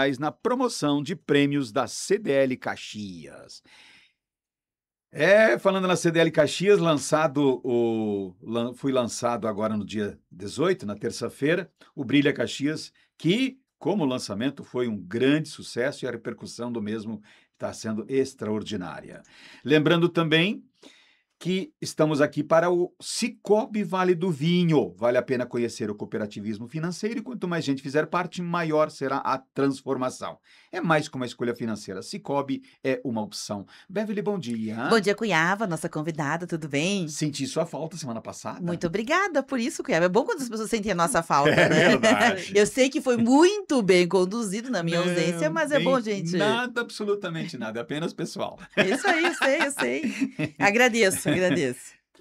R$ 1.000 na promoção de prêmios da CDL Caxias. Falando na CDL Caxias, foi lançado agora no dia 18, na terça-feira, o Brilha Caxias, que, como lançamento, foi um grande sucesso e a repercussão do mesmo está sendo extraordinária. Lembrando também que estamos aqui para o Sicoob Vale do Vinho. Vale a pena conhecer o cooperativismo financeiro e quanto mais gente fizer parte, maior será a transformação. É mais que uma escolha financeira. Sicoob é uma opção. Beverly, bom dia. Bom dia, Cunhava, nossa convidada, tudo bem? Senti sua falta semana passada. Muito obrigada por isso, Cunhava. É bom quando as pessoas sentem a nossa falta, É né? verdade. Eu sei que foi muito bem conduzido na minha ausência, mas é bom, gente. Nada, absolutamente nada, é apenas pessoal. Isso aí, eu sei. Agradeço.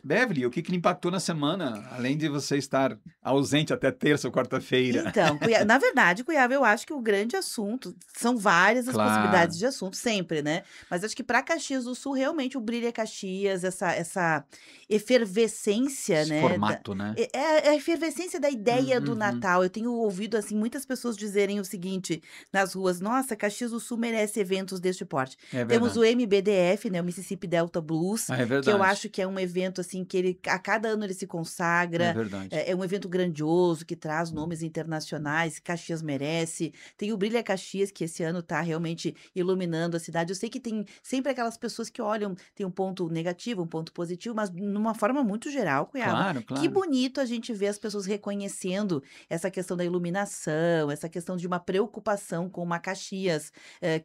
Beverly, o que lhe impactou na semana, além de você estar ausente até terça ou quarta-feira? Então, na verdade, Cunhava, eu acho que o grande assunto, são várias as possibilidades de assunto, sempre, né? Mas acho que para Caxias do Sul, realmente, o Brilha Caxias, essa efervescência, Esse né? formato, né? É a efervescência da ideia do Uhum. Natal. Eu tenho ouvido, assim, muitas pessoas dizerem o seguinte nas ruas: nossa, Caxias do Sul merece eventos deste porte. É Temos o verdade. MBDF, né? O Mississippi Delta Blues, É verdade. que eu acho que é um evento, assim, que ele, a cada ano ele se É consagra. verdade. É um evento grandioso, que traz nomes internacionais, Caxias merece. Tem o Brilha Caxias, que esse ano está realmente iluminando a cidade. Eu sei que tem sempre aquelas pessoas que olham, tem um ponto negativo, um ponto positivo, mas numa forma muito geral, Cunhava. Claro. Que bonito a gente ver as pessoas reconhecendo essa questão da iluminação, essa questão de uma preocupação com uma Caxias,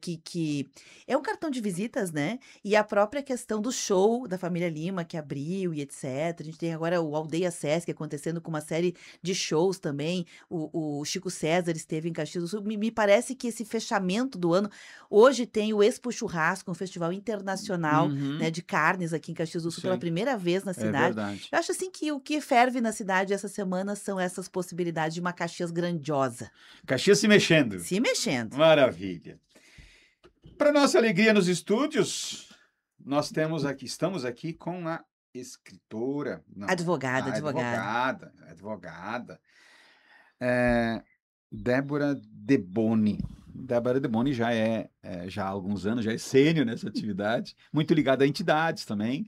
que é um cartão de visitas, né? E a própria questão do show da família Lima, que abriu e etc. A gente tem agora o Aldeia Sesc acontecendo com uma série de shows também. O Chico César esteve em Caxias do Sul. Me parece que esse fechamento do ano. Hoje tem o Expo Churrasco, um festival internacional, né, de carnes aqui em Caxias do Sul, pela Sim. primeira vez na É cidade. verdade. Eu acho assim que o que ferve na cidade essa semana são essas possibilidades de uma Caxias grandiosa, Caxias se mexendo. se mexendo. Maravilha. Para nossa alegria nos estúdios, estamos aqui com a escritora, não, Advogada. advogada, Débora Deboni. Débora Deboni já há alguns anos, já é sênior nessa atividade, muito ligada a entidades também.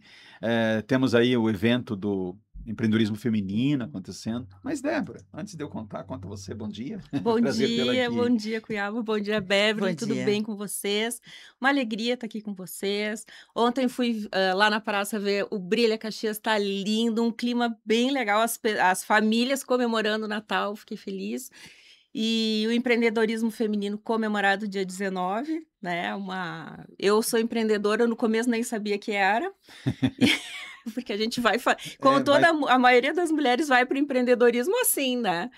Temos aí o evento do empreendedorismo feminino acontecendo. Mas, Débora, antes de eu contar, conta você, bom dia. Bom Prazer tê-la aqui. bom dia, Cunhava, bom dia, Beverly, Bom tudo dia. bem com vocês? Uma alegria estar aqui com vocês. Ontem fui lá na praça ver o Brilha Caxias, está lindo, um clima bem legal, as famílias comemorando o Natal, fiquei feliz. E o empreendedorismo feminino comemorado dia 19, né? Eu sou empreendedora, no começo nem sabia que era. Porque a gente vai, como a maioria das mulheres vai para o empreendedorismo assim, né?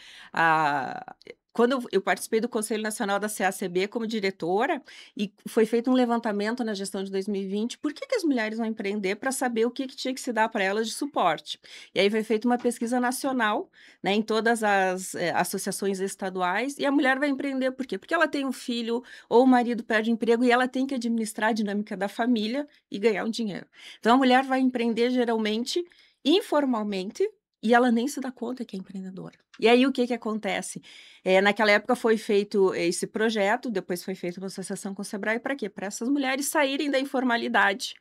Quando eu participei do Conselho Nacional da CACB como diretora, e foi feito um levantamento na gestão de 2020, por que as mulheres vão empreender, para saber o que tinha que se dar para elas de suporte. E aí foi feita uma pesquisa nacional, né, em todas as associações estaduais, e a mulher vai empreender por quê? Porque ela tem um filho, ou o marido perde emprego, e ela tem que administrar a dinâmica da família e ganhar um dinheiro. Então a mulher vai empreender geralmente informalmente, e ela nem se dá conta que é empreendedora. E aí o que acontece? Naquela época foi feito esse projeto, depois foi feita uma associação com o Sebrae, para quê? Para essas mulheres saírem da informalidade,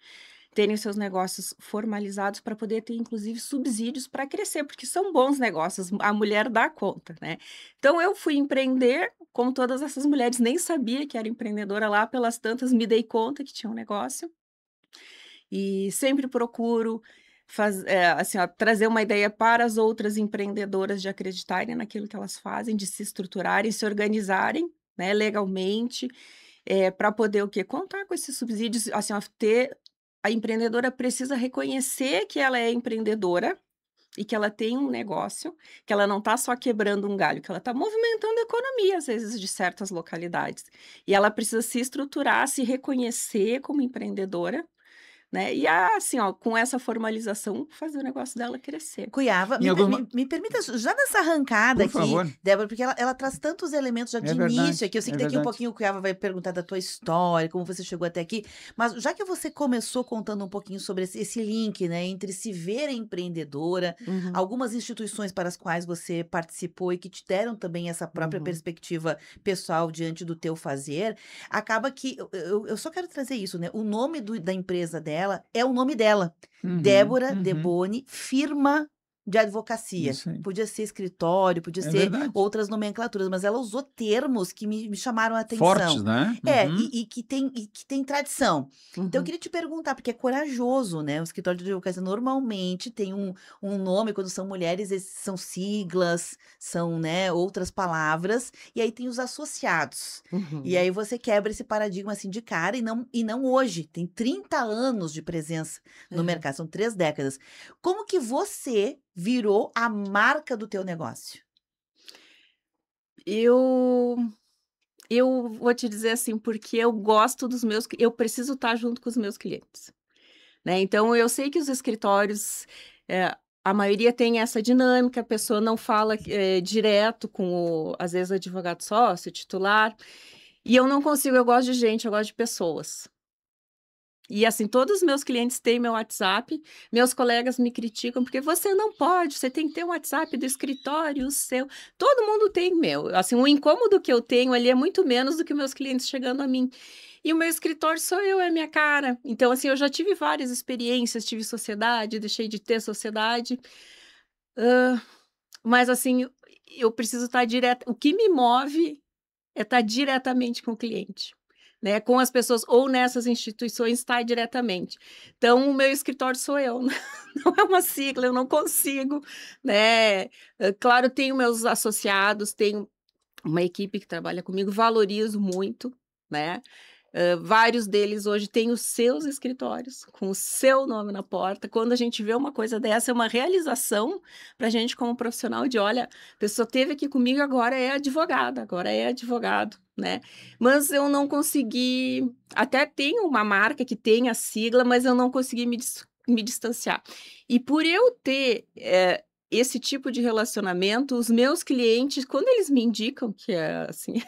terem seus negócios formalizados, para poder ter, inclusive, subsídios para crescer, porque são bons negócios, a mulher dá conta, né? Então eu fui empreender, como todas essas mulheres, nem sabia que era empreendedora lá, pelas tantas me dei conta que tinha um negócio. E sempre procuro trazer uma ideia para as outras empreendedoras de acreditarem naquilo que elas fazem, de se estruturarem, se organizarem, né, legalmente, para poder o quê? Contar com esses subsídios, assim, a empreendedora precisa reconhecer que ela é empreendedora e que ela tem um negócio, que ela não está só quebrando um galho, que ela está movimentando a economia, às vezes, de certas localidades. E ela precisa se estruturar, se reconhecer como empreendedora, né? E assim, ó, com essa formalização, fazer o negócio dela crescer. Cuiava, Em alguma... me permita, já nessa arrancada Por aqui, favor. Débora, porque ela traz tantos elementos já de É início verdade, aqui. Eu sei é que daqui um verdade. pouquinho o Cuiava vai perguntar da tua história, como você chegou até aqui, mas já que você começou contando um pouquinho sobre esse link, né, entre se ver empreendedora, Uhum, algumas instituições para as quais você participou e que te deram também essa própria uhum, perspectiva pessoal diante do teu fazer, acaba que eu só quero trazer isso, né? O nome da empresa dela é o nome dela. Débora Uhum. Deboni, firma de advocacia. Isso aí. Podia ser escritório, podia É ser verdade. outras nomenclaturas, mas ela usou termos que me chamaram a Fortes, atenção. né? Uhum. E que tem tradição. Então, eu uhum, queria te perguntar, porque é corajoso, né? O escritório de advocacia normalmente tem um nome, quando são mulheres, são siglas, são, né, outras palavras, e aí tem os associados. E uhum. aí você quebra esse paradigma assim de cara, e não hoje. Tem 30 anos de presença no É. mercado, são 3 décadas. Como que você virou a marca do teu negócio? Eu, eu vou te dizer assim, porque eu gosto eu preciso estar junto com os meus clientes, né? Então, eu sei que os escritórios, a maioria tem essa dinâmica, a pessoa não fala direto com às vezes, advogado sócio, titular, e eu não consigo, eu gosto de gente, eu gosto de pessoas. E assim, todos os meus clientes têm meu WhatsApp, meus colegas me criticam, porque você não pode, você tem que ter um WhatsApp do escritório, o seu. Todo mundo tem meu. Assim, o incômodo que eu tenho ali é muito menos do que meus clientes chegando a mim. E o meu escritório sou eu, é minha cara. Então, assim, eu já tive várias experiências, tive sociedade, deixei de ter sociedade. Ah, mas assim, eu preciso estar direta. O que me move é estar diretamente com o cliente, né, com as pessoas ou nessas instituições estar diretamente. Então, o meu escritório sou eu, não é uma sigla, eu não consigo, né. Claro, tenho meus associados, tenho uma equipe que trabalha comigo, valorizo muito, né. Vários deles hoje têm os seus escritórios, com o seu nome na porta. Quando a gente vê uma coisa dessa, é uma realização para a gente como profissional de, olha, a pessoa esteve aqui comigo, agora é advogada, agora é advogado, né? Mas eu não consegui, até tenho uma marca que tem a sigla, mas eu não consegui me distanciar. E por eu ter esse tipo de relacionamento, os meus clientes, quando eles me indicam, que é assim,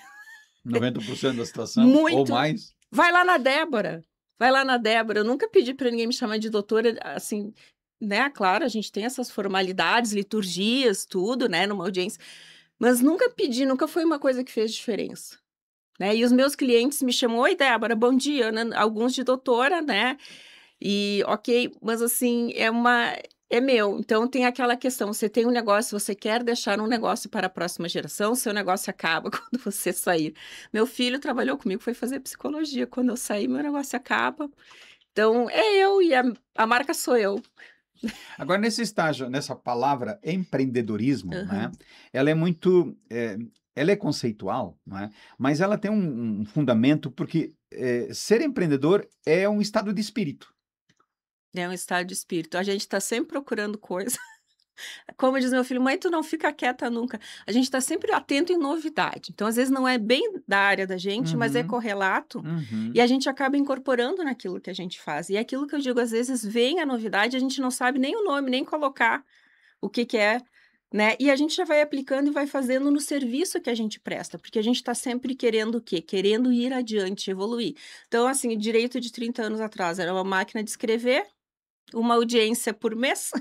90% da situação ou muito. mais. Vai lá na Débora, vai lá na Débora. Eu nunca pedi para ninguém me chamar de doutora, assim, né? Claro, a gente tem essas formalidades, liturgias, tudo, né? Numa audiência, mas nunca pedi, nunca foi uma coisa que fez diferença, né? E os meus clientes me chamam, oi, Débora, bom dia, né? Alguns de doutora, né? E ok, mas assim, é meu. Então tem aquela questão: você tem um negócio, você quer deixar um negócio para a próxima geração, seu negócio acaba quando você sair. Meu filho trabalhou comigo, foi fazer psicologia. Quando eu saí, meu negócio acaba. Então é eu e a marca sou eu. Agora, nesse estágio, nessa palavra empreendedorismo, né, Aham. ela é muito, ela é conceitual, não é? Mas ela tem um fundamento porque ser empreendedor é um estado de espírito. É um estado de espírito. A gente está sempre procurando coisa. Como diz meu filho, mãe, tu não fica quieta nunca. A gente está sempre atento em novidade. Então, às vezes, não é bem da área da gente, mas é Uhum, correlato. E uhum. a gente acaba incorporando naquilo que a gente faz. E é aquilo que eu digo, às vezes, vem a novidade, a gente não sabe nem o nome, nem colocar o que que é, né? E a gente já vai aplicando e vai fazendo no serviço que a gente presta, porque a gente está sempre querendo o quê? Querendo ir adiante, evoluir. Então, assim, direito de 30 anos atrás era uma máquina de escrever, uma audiência por mês,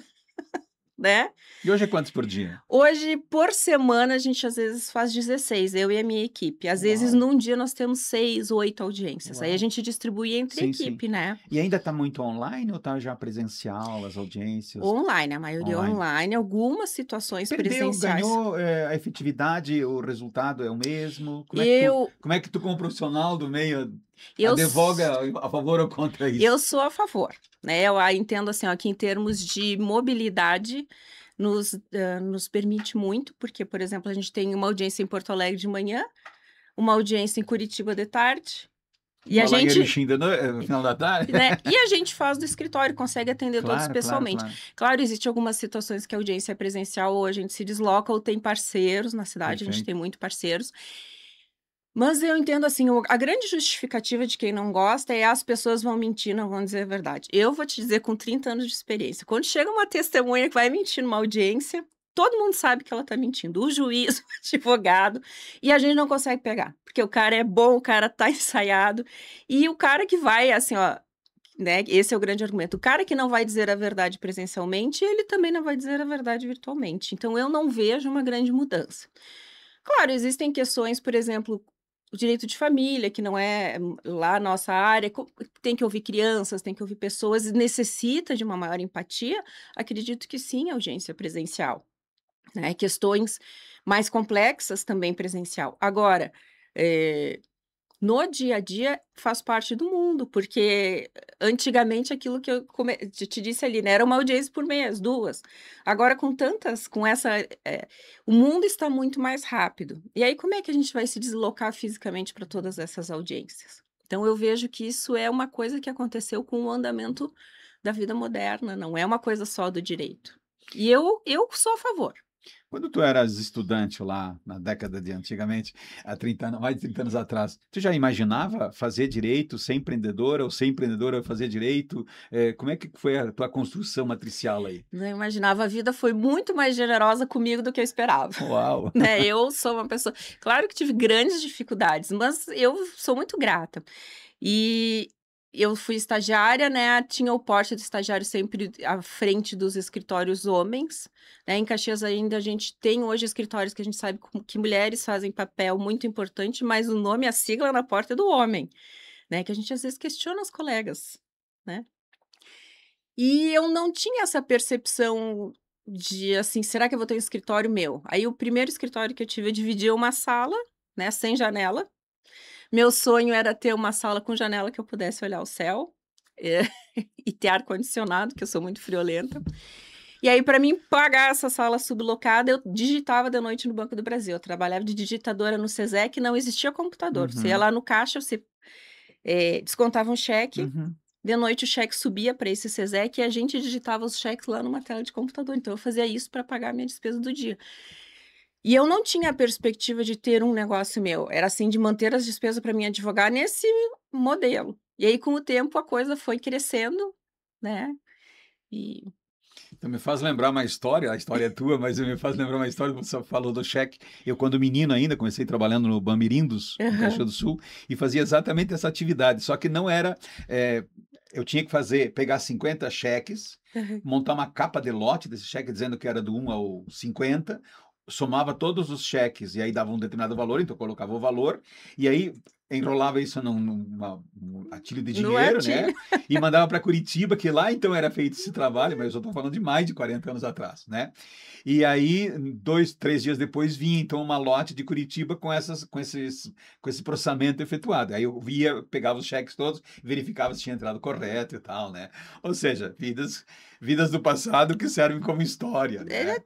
né? E hoje é quantos por dia? Hoje, por semana, a gente às vezes faz 16, eu e a minha equipe. Às vezes, Uau, num dia, nós temos 6, 8 audiências. Aí a uau. gente distribui entre a Sim, sim. equipe, né? E ainda está muito online ou está já presencial, as audiências Online, a maioria online? online, algumas situações Perdeu, presenciais. ganhou, a efetividade, o resultado é o mesmo? Eu, Como é que tu como profissional do meio eu, s- advoga a favor ou contra eu isso? sou a favor, né? Eu entendo assim, ó, que em termos de mobilidade, nos permite muito, porque, por exemplo, a gente tem uma audiência em Porto Alegre de manhã, uma audiência em Curitiba de tarde, e a Uma lá em gente Erechim no final da tarde? né? E a gente faz do escritório, consegue atender todos Claro, claro, pessoalmente. claro. Claro, existe algumas situações que a audiência é presencial ou a gente se desloca ou tem parceiros na cidade, a gente tem Perfeito. muito parceiros. Mas eu entendo assim, a grande justificativa de quem não gosta é as pessoas vão mentir, não vão dizer a verdade. Eu vou te dizer com 30 anos de experiência, quando chega uma testemunha que vai mentir numa audiência, todo mundo sabe que ela tá mentindo, o juiz, o advogado, e a gente não consegue pegar, porque o cara é bom, o cara tá ensaiado, e o cara que vai, assim, ó, né, esse é o grande argumento, o cara que não vai dizer a verdade presencialmente, ele também não vai dizer a verdade virtualmente, então eu não vejo uma grande mudança. Claro, existem questões, por exemplo, o direito de família, que não é lá a nossa área, tem que ouvir crianças, tem que ouvir pessoas, e necessita de uma maior empatia. Acredito que sim, audiência presencial, né? Questões mais complexas também presencial. Agora, eh, no dia a dia faz parte do mundo, porque antigamente aquilo que eu te disse ali, né, era uma audiência por mês, 2. Agora com tantas, com essa, o mundo está muito mais rápido. E aí como é que a gente vai se deslocar fisicamente para todas essas audiências? Então eu vejo que isso é uma coisa que aconteceu com o andamento da vida moderna, não é uma coisa só do direito. E eu sou a favor. Quando tu eras estudante lá na década de antigamente, há 30 anos, mais de 30 anos atrás, tu já imaginava fazer direito, ser empreendedora ou ser empreendedora fazer direito? Como é que foi a tua construção matricial aí? Não imaginava, a vida foi muito mais generosa comigo do que eu esperava. Uau! Né, eu sou uma pessoa, claro que tive grandes dificuldades, mas eu sou muito grata. E eu fui estagiária, né, tinha o porte de estagiário sempre à frente dos escritórios homens, né, em Caxias ainda a gente tem hoje escritórios que a gente sabe que mulheres fazem papel muito importante, mas o nome, a sigla na porta é do homem, né, que a gente às vezes questiona os colegas, né. E eu não tinha essa percepção de, assim, será que eu vou ter um escritório meu? Aí o primeiro escritório que eu tive, eu dividia uma sala, né, sem janela. Meu sonho era ter uma sala com janela que eu pudesse olhar o céu, eh, e ter ar-condicionado, que eu sou muito friolenta. E aí, para mim pagar essa sala sublocada, eu digitava de noite no Banco do Brasil. Eu trabalhava de digitadora no Sesec, não existia computador. Você ia Uhum, lá no caixa, você, descontava um cheque, uhum. de noite o cheque subia para esse Sesec e a gente digitava os cheques lá numa tela de computador. Então eu fazia isso para pagar a minha despesa do dia. E eu não tinha a perspectiva de ter um negócio meu, era assim de manter as despesas para mim advogar nesse modelo. E aí com o tempo a coisa foi crescendo, né, e Então me faz lembrar uma história, a história é tua, mas me faz lembrar uma história, você falou do cheque. Eu, quando menino ainda, comecei trabalhando no Bamirindos, em Caxias aham, do Sul, e fazia exatamente essa atividade, só que não era... eu tinha que pegar 50 cheques, aham. montar uma capa de lote desse cheque, dizendo que era do 1 ao 50, somava todos os cheques, e aí dava um determinado valor, então eu colocava o valor, e aí enrolava isso num atilho de No dinheiro, né? artigo. E mandava para Curitiba, que lá então era feito esse trabalho, mas eu estou falando de mais de 40 anos atrás, né? E aí, 2, 3 dias depois, vinha então uma lote de Curitiba com esse processamento efetuado. Aí eu via, pegava os cheques todos, verificava se tinha entrado correto e tal, né? Ou seja, vidas do passado que servem como história, Ele né?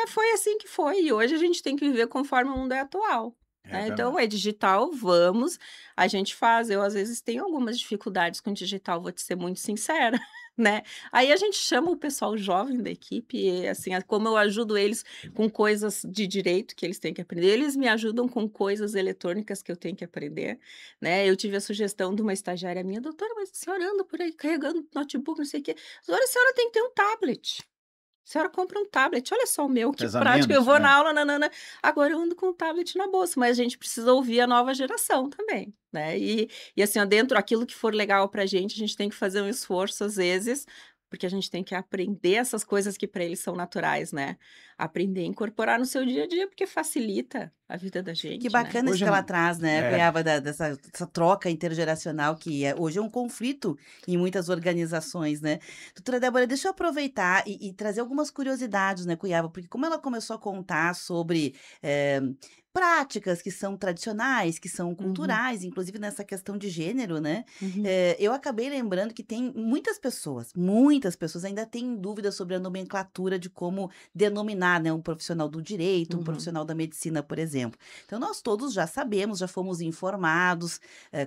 foi assim que foi, e hoje a gente tem que viver conforme o mundo é atual, É né, então verdade. é digital, vamos, a gente faz, eu às vezes tenho algumas dificuldades com digital, vou te ser muito sincera, né, aí a gente chama o pessoal jovem da equipe e, assim, como eu ajudo eles com coisas de direito que eles têm que aprender, eles me ajudam com coisas eletrônicas que eu tenho que aprender, né, eu tive a sugestão de uma estagiária minha: "Doutora, mas a senhora anda por aí carregando notebook, não sei o quê, doutora, a senhora tem que ter um tablet". A senhora compra um tablet, olha só o meu, que Pesa prático, eu menos, vou na né? aula, nã agora eu ando com o tablet na bolsa, mas a gente precisa ouvir a nova geração também, né, e assim, ó, dentro aquilo que for legal pra gente, a gente tem que fazer um esforço às vezes, porque a gente tem que aprender essas coisas que pra eles são naturais, né, aprender a incorporar no seu dia a dia, porque facilita a vida da Que gente, né. bacana isso Hoje que ela traz, né, é, Cuiaba, dessa troca intergeracional que hoje é um conflito em muitas organizações, né. Doutora Débora, deixa eu aproveitar e trazer algumas curiosidades, né, Cuiaba, porque como ela começou a contar sobre, práticas que são tradicionais, que são Uhum, culturais, inclusive nessa questão de gênero, né, uhum, eu acabei lembrando que tem muitas pessoas ainda têm dúvidas sobre a nomenclatura de como denominar, né, um profissional do direito, um uhum, profissional da medicina, por exemplo. Então, nós todos já sabemos, já fomos informados,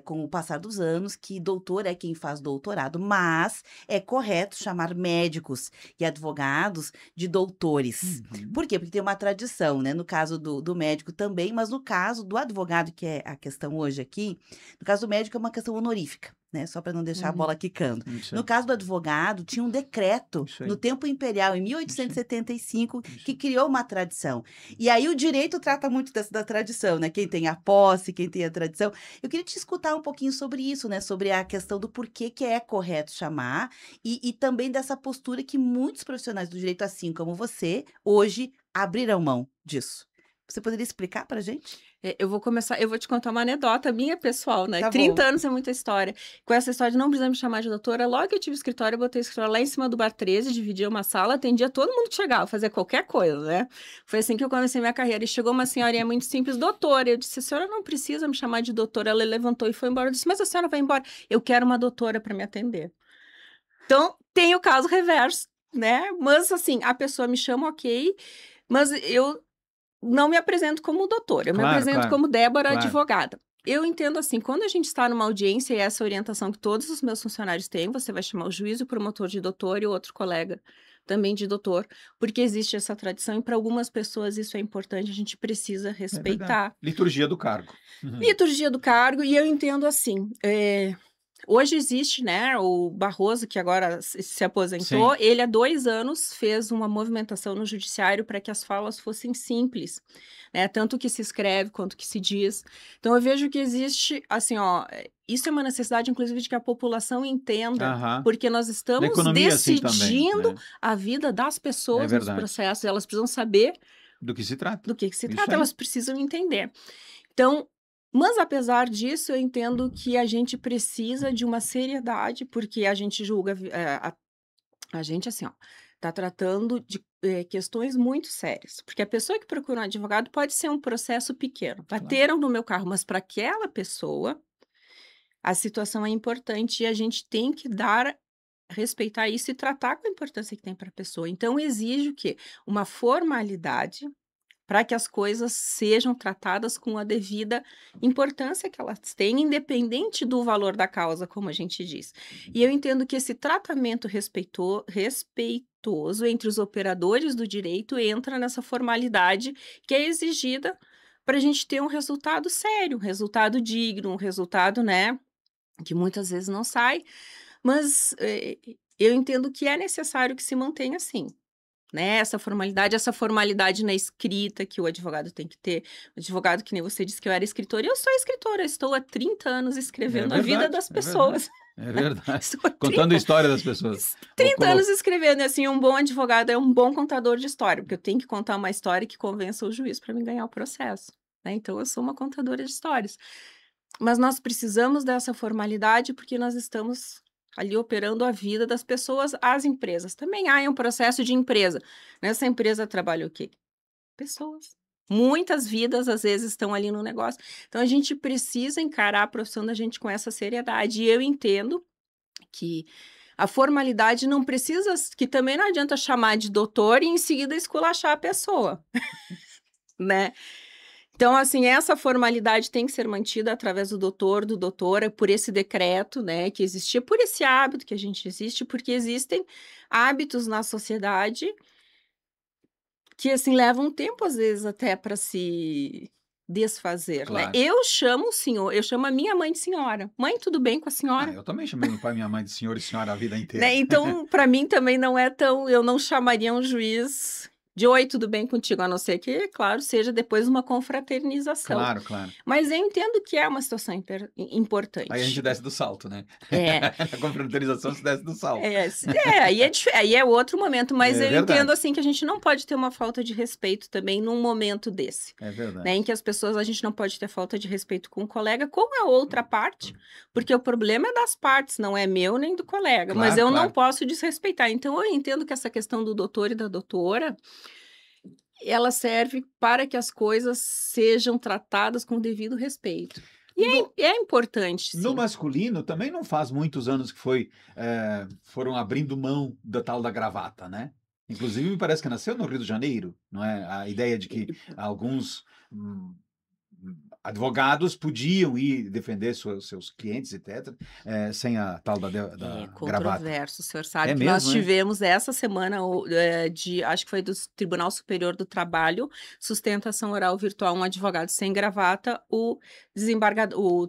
com o passar dos anos, que doutor é quem faz doutorado, mas é correto chamar médicos e advogados de doutores. uhum, Por quê? Porque tem uma tradição, né? No caso do médico, também bem, mas no caso do advogado, que é a questão hoje aqui, no caso do médico é uma questão honorífica, né? Só para não deixar a bola quicando. Isso No aí. caso do advogado, tinha um decreto Isso aí. no tempo imperial, em 1875, que criou uma tradição. E aí o direito trata muito da tradição, né? Quem tem a posse, quem tem a tradição. Eu queria te escutar um pouquinho sobre isso, né? Sobre a questão do porquê que é correto chamar e também dessa postura que muitos profissionais do direito, assim como você, hoje abriram mão disso. Você poderia explicar pra gente? Eu vou te contar uma anedota minha pessoal, né? Tá 30 bom. anos é muita história. Com essa história de não precisar me chamar de doutora, logo que eu tive escritório, eu botei o escritório lá em cima do Bar 13, dividia uma sala, atendia todo mundo que chegava, fazia qualquer coisa, né? Foi assim que eu comecei minha carreira. E chegou uma senhorinha muito simples, doutora. Eu disse, a senhora não precisa me chamar de doutora. Ela levantou e foi embora. Eu disse, mas a senhora vai embora? Eu quero uma doutora para me atender. Então, tem o caso reverso, né? Mas, assim, a pessoa me chama, ok, mas eu não me apresento como doutora, eu me Claro, apresento claro, como Débora, claro. advogada. Eu entendo assim, quando a gente está numa audiência, e essa orientação que todos os meus funcionários têm, você vai chamar o juiz e o promotor de doutor e o outro colega também de doutor, porque existe essa tradição e para algumas pessoas isso é importante, a gente precisa É verdade. respeitar. Liturgia do cargo. Liturgia do cargo, e eu entendo assim, hoje existe, né, o Barroso, que agora se aposentou, Sim. ele há 2 anos fez uma movimentação no judiciário para que as falas fossem simples, né, tanto que se escreve quanto que se diz. Então eu vejo que existe, assim, ó, isso é uma necessidade, inclusive, de que a população entenda, Aham. porque nós Na estamos economia, assim também, decidindo né? a vida das É pessoas nos verdade. processos, elas precisam saber Do que se trata. do que se Isso trata, aí. elas precisam entender. Então, mas apesar disso, eu entendo que a gente precisa de uma seriedade, porque a gente julga, a gente assim, ó, tá tratando de questões muito sérias. Porque a pessoa que procura um advogado pode ser um processo pequeno. Claro. Bateram no meu carro, mas para aquela pessoa, a situação é importante e a gente tem que respeitar isso e tratar com a importância que tem para a pessoa. Então, exige o quê? Uma formalidade para que as coisas sejam tratadas com a devida importância que elas têm, independente do valor da causa, como a gente diz. E eu entendo que esse tratamento respeitoso entre os operadores do direito entra nessa formalidade que é exigida para a gente ter um resultado sério, um resultado digno, um resultado, né, que muitas vezes não sai, mas eu entendo que é necessário que se mantenha assim, né, essa formalidade na escrita que o advogado tem que ter. O advogado, que nem você disse que eu era escritora, eu sou escritora, estou há 30 anos É escrevendo a vida verdade, das é verdade. pessoas. É verdade. Estou há Contando a história das pessoas. Vou 30 anos escrevendo, e assim, um bom advogado é um bom contador de história, porque eu tenho que contar uma história que convença o juiz para me ganhar o processo, né, então eu sou uma contadora de histórias. Mas nós precisamos dessa formalidade, porque nós estamos ali operando a vida das pessoas, as empresas. Também há um processo de empresa. Nessa empresa trabalha o quê? Pessoas. Muitas vidas, às vezes, estão ali no negócio. Então, a gente precisa encarar a profissão da gente com essa seriedade. E eu entendo que a formalidade não precisa, que também não adianta chamar de doutor e em seguida esculachar a pessoa, né? Então, assim, essa formalidade tem que ser mantida através do doutor, do doutora, por esse decreto, né, que existia, por esse hábito que a gente existe, porque existem hábitos na sociedade que, assim, levam tempo, às vezes, até para se desfazer, né? Claro. Eu chamo o senhor, eu chamo a minha mãe de senhora. Mãe, tudo bem com a Ah, senhora? eu também chamei meu pai e minha mãe de senhor e senhora a vida Né? inteira. Então, para mim também não é tão, eu não chamaria um juiz de oi, tudo bem contigo, a não ser que, claro, seja depois uma confraternização. Claro, claro. Mas eu entendo que é uma situação importante. Aí a gente desce do salto, né? É, A confraternização se desce do salto. aí é outro momento, mas É eu verdade. entendo assim que a gente não pode ter uma falta de respeito também num momento desse, É verdade. né, em que as pessoas, a gente não pode ter falta de respeito com o colega, como a outra parte, porque o problema é das partes, não é meu nem do colega, mas Claro, eu não claro. posso desrespeitar. Então eu entendo que essa questão do doutor e da doutora, ela serve para que as coisas sejam tratadas com o devido respeito. No, É importante, no sim. masculino, também não faz muitos anos que foram abrindo mão da tal da gravata, né? Inclusive, me parece que nasceu no Rio de Janeiro, não é? A ideia de que alguns advogados podiam ir defender seus clientes, etc., sem a tal da gravata. Controverso, o senhor sabe É que nós mesmo, é? tivemos essa semana, acho que foi do Tribunal Superior do Trabalho, sustentação oral virtual, um advogado sem gravata, o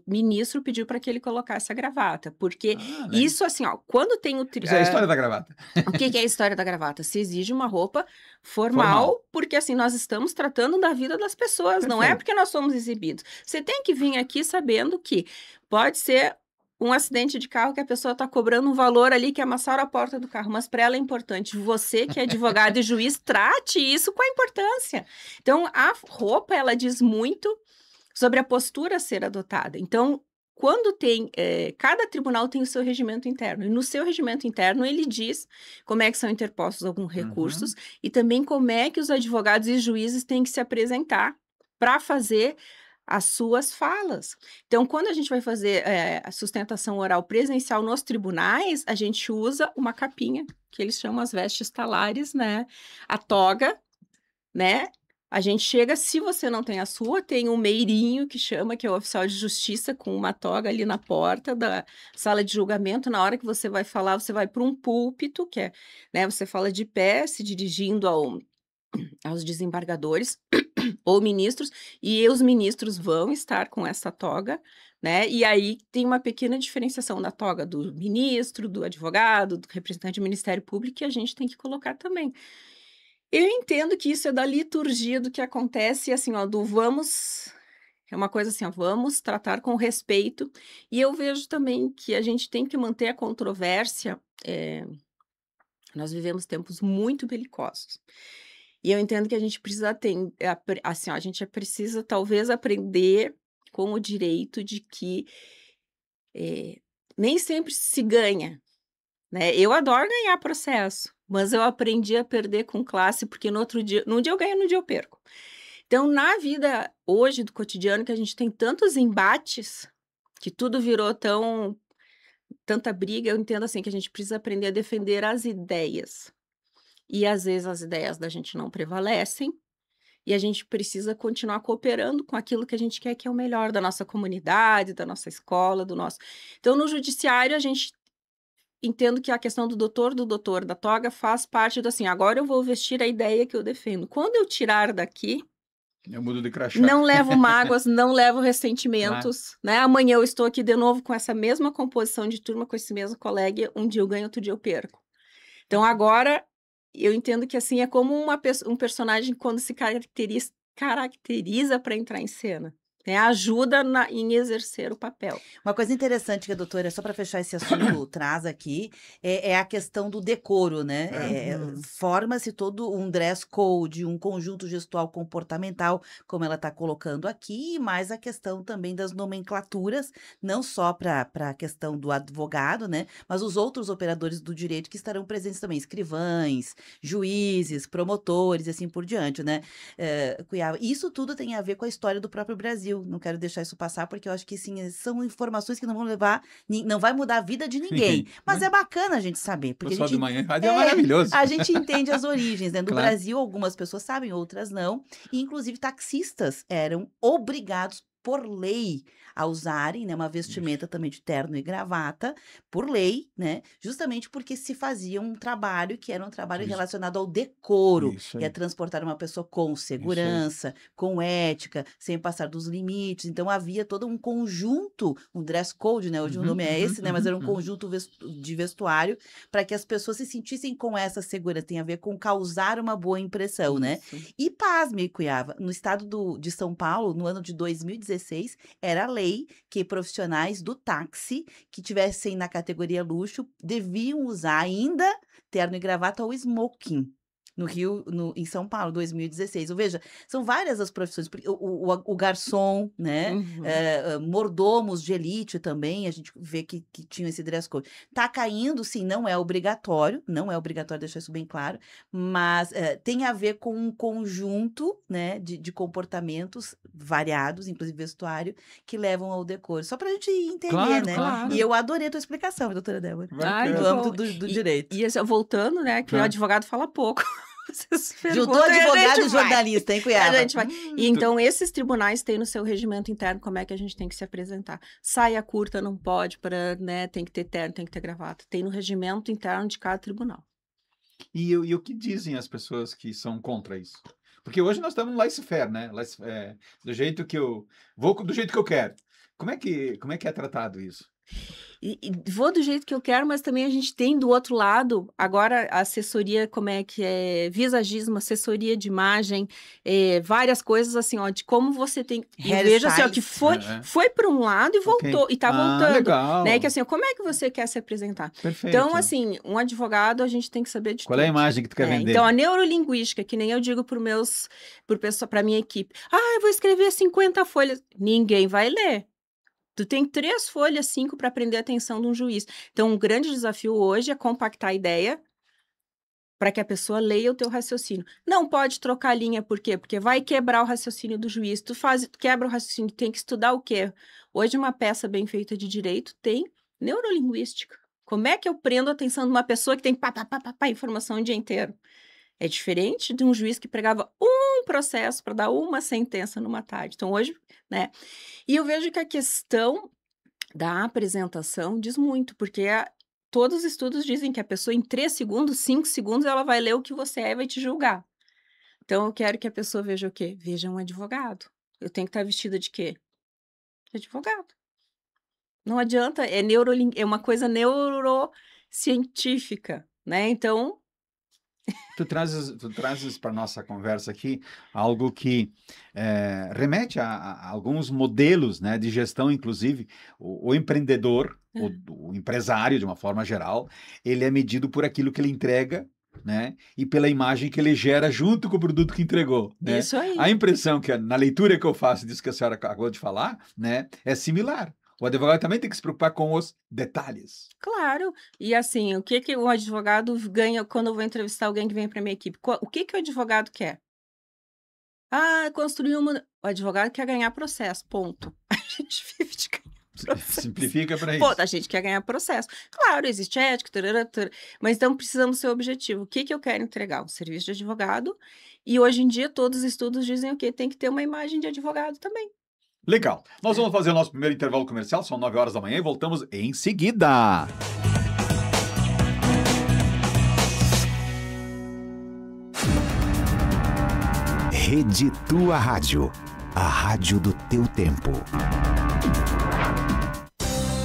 ministro pediu para que ele colocasse a gravata, porque Né? isso assim, ó, quando tem Isso é a história da gravata. o que é a história da gravata? Se exige uma roupa Formal. formal, porque assim, nós estamos tratando da vida das pessoas, não é Perfeito. porque nós somos exibidos. Você tem que vir aqui sabendo que pode ser um acidente de carro que a pessoa está cobrando um valor ali que amassaram a porta do carro, mas para ela é importante. Você, que é advogado e juiz, trate isso com a importância. Então, a roupa, ela diz muito sobre a postura a ser adotada. Então, quando tem, cada tribunal tem o seu regimento interno, e no seu regimento interno ele diz como é que são interpostos alguns recursos e também como é que os advogados e juízes têm que se apresentar para fazer as suas falas. Então, quando a gente vai fazer a sustentação oral presencial nos tribunais, a gente usa uma capinha, que eles chamam as vestes talares, né? A toga, né? A gente chega, se você não tem a sua, tem um meirinho que chama, que é o oficial de justiça, com uma toga ali na porta da sala de julgamento. Na hora que você vai falar, você vai para um púlpito, que é, né, você fala de pé, se dirigindo aos desembargadores ou ministros, e os ministros vão estar com essa toga, né? E aí tem uma pequena diferenciação da toga do ministro, do advogado, do representante do Ministério Público, que a gente tem que colocar também. Eu entendo que isso é da liturgia do que acontece, assim, ó, do vamos... É uma coisa assim, ó, vamos tratar com respeito. E eu vejo também que a gente tem que manter a controvérsia. Nós vivemos tempos muito belicosos. E eu entendo que a gente precisa assim, ó, a gente precisa talvez aprender com o direito de que nem sempre se ganha, né? Eu adoro ganhar processo, mas eu aprendi a perder com classe, porque num dia eu ganho, no dia eu perco. Então, na vida hoje do cotidiano, que a gente tem tantos embates, que tudo virou tanta briga, eu entendo assim que a gente precisa aprender a defender as ideias. E às vezes as ideias da gente não prevalecem, e a gente precisa continuar cooperando com aquilo que a gente quer, que é o melhor da nossa comunidade, da nossa escola, do nosso... Então, no judiciário, a gente entendo que a questão do doutor, da toga, faz parte do assim, agora eu vou vestir a ideia que eu defendo. Quando eu tirar daqui, eu mudo de crachá. não levo mágoas, não levo ressentimentos, né? Amanhã eu estou aqui de novo com essa mesma composição de turma, com esse mesmo colega, um dia eu ganho, outro dia eu perco. Então, agora, eu entendo que assim, é como um personagem quando se caracteriza para entrar em cena. Ajuda em exercer o papel. Uma coisa interessante que a doutora, só para fechar esse assunto, traz aqui, é a questão do decoro, né? Forma-se todo um dress code, um conjunto gestual comportamental, como ela está colocando aqui, mas a questão também das nomenclaturas, não só para a questão do advogado, né? Mas os outros operadores do direito que estarão presentes também, escrivães, juízes, promotores e assim por diante, né? Cuiabá. Isso tudo tem a ver com a história do próprio Brasil. Não quero deixar isso passar, porque eu acho que sim, são informações que não vão levar, não vai mudar a vida de ninguém. Mas é bacana a gente saber. Porque Pessoal de manhã rádio é maravilhoso. A gente entende as origens, né? No Claro. Brasil, algumas pessoas sabem, outras não. E, inclusive, taxistas eram obrigados por lei a usarem, né, uma vestimenta também de terno e gravata, por lei, né, justamente porque se fazia um trabalho que era um trabalho relacionado ao decoro, que é transportar uma pessoa com segurança, com ética, sem passar dos limites. Então havia todo um conjunto, um dress code, né, hoje o nome é esse, né, mas era um conjunto de vestuário para que as pessoas se sentissem com essa segurança, tem a ver com causar uma boa impressão, né? E pasme, Cuiabá, no estado de São Paulo, no ano de 2016, era a lei que profissionais do táxi que tivessem na categoria luxo deviam usar ainda terno e gravata ou smoking. No Rio, em São Paulo, 2016. Ou veja, são várias as profissões. O garçom, né? Mordomos de elite também, a gente vê que tinham esse dress code. Tá caindo, sim, não é obrigatório deixar isso bem claro, mas tem a ver com um conjunto, né, de comportamentos variados, inclusive vestuário, que levam ao decoro. Só pra gente entender, né? Claro. E eu adorei a tua explicação, doutora Débora, no âmbito do direito. E voltando, né, que o advogado fala pouco. Vocês Juntou perguntam e a advogado gente e vai. jornalista, hein, A Cunhava? gente vai. E então, esses tribunais têm no seu regimento interno como é que a gente tem que se apresentar. Saia curta não pode, né, tem que ter terno, tem que ter gravata. Tem no regimento interno de cada tribunal. E o que dizem as pessoas que são contra isso? Porque hoje nós estamos no laissez-faire, né? Do jeito que eu vou, do jeito que eu quero. Como é que é tratado isso? E vou do jeito que eu quero, mas também a gente tem do outro lado, agora a assessoria, como é que é, visagismo, assessoria de imagem, várias coisas assim, ó, de como você tem, e veja assim, ó, que foi para um lado e voltou, e tá voltando, legal. né, que assim, ó, como é que você quer se apresentar? Perfeito. Então, assim, um advogado, a gente tem que saber de Qual tudo. é a imagem que tu quer vender? Então, a neurolinguística, que nem eu digo para minha equipe, eu vou escrever 50 folhas, ninguém vai ler. Tu tem 3 folhas, 5 para prender a atenção de um juiz. Então, um grande desafio hoje é compactar a ideia para que a pessoa leia o teu raciocínio. Não pode trocar linha, por quê? Porque vai quebrar o raciocínio do juiz. Tu quebra o raciocínio, tem que estudar o quê? Hoje, uma peça bem feita de direito tem neurolinguística. Como é que eu prendo a atenção de uma pessoa que tem informação o dia inteiro? É diferente de um juiz que pregava um processo para dar uma sentença numa tarde. Então, hoje, né? E eu vejo que a questão da apresentação diz muito, porque todos os estudos dizem que a pessoa em 3 segundos, 5 segundos, ela vai ler o que você é e vai te julgar. Então, eu quero que a pessoa veja o quê? Veja um advogado. Eu tenho que estar vestida de quê? De advogado. Não adianta, é uma coisa neurocientífica, né? Então, Tu trazes para nossa conversa aqui algo que remete a alguns modelos, né, de gestão, inclusive o empreendedor, o empresário, de uma forma geral, ele é medido por aquilo que ele entrega, né, e pela imagem que ele gera junto com o produto que entregou, né? Isso aí. A impressão que na leitura que eu faço disso que a senhora acabou de falar, né, é similar. O advogado também tem que se preocupar com os detalhes. Claro. E assim, o que o advogado ganha quando eu vou entrevistar alguém que vem para minha equipe? O que o advogado quer? Construir uma... O advogado quer ganhar processo, ponto. A gente vive de ganhar processo. Simplifica para isso. Ponto, a gente quer ganhar processo. Claro, existe ética, mas então precisamos ser objetivo. O que eu quero entregar? Um serviço de advogado. E hoje em dia todos os estudos dizem o quê? Tem que ter uma imagem de advogado também. Legal. Nós vamos fazer o nosso primeiro intervalo comercial, são 9 horas da manhã e voltamos em seguida. Rede Tua Rádio, a rádio do teu tempo.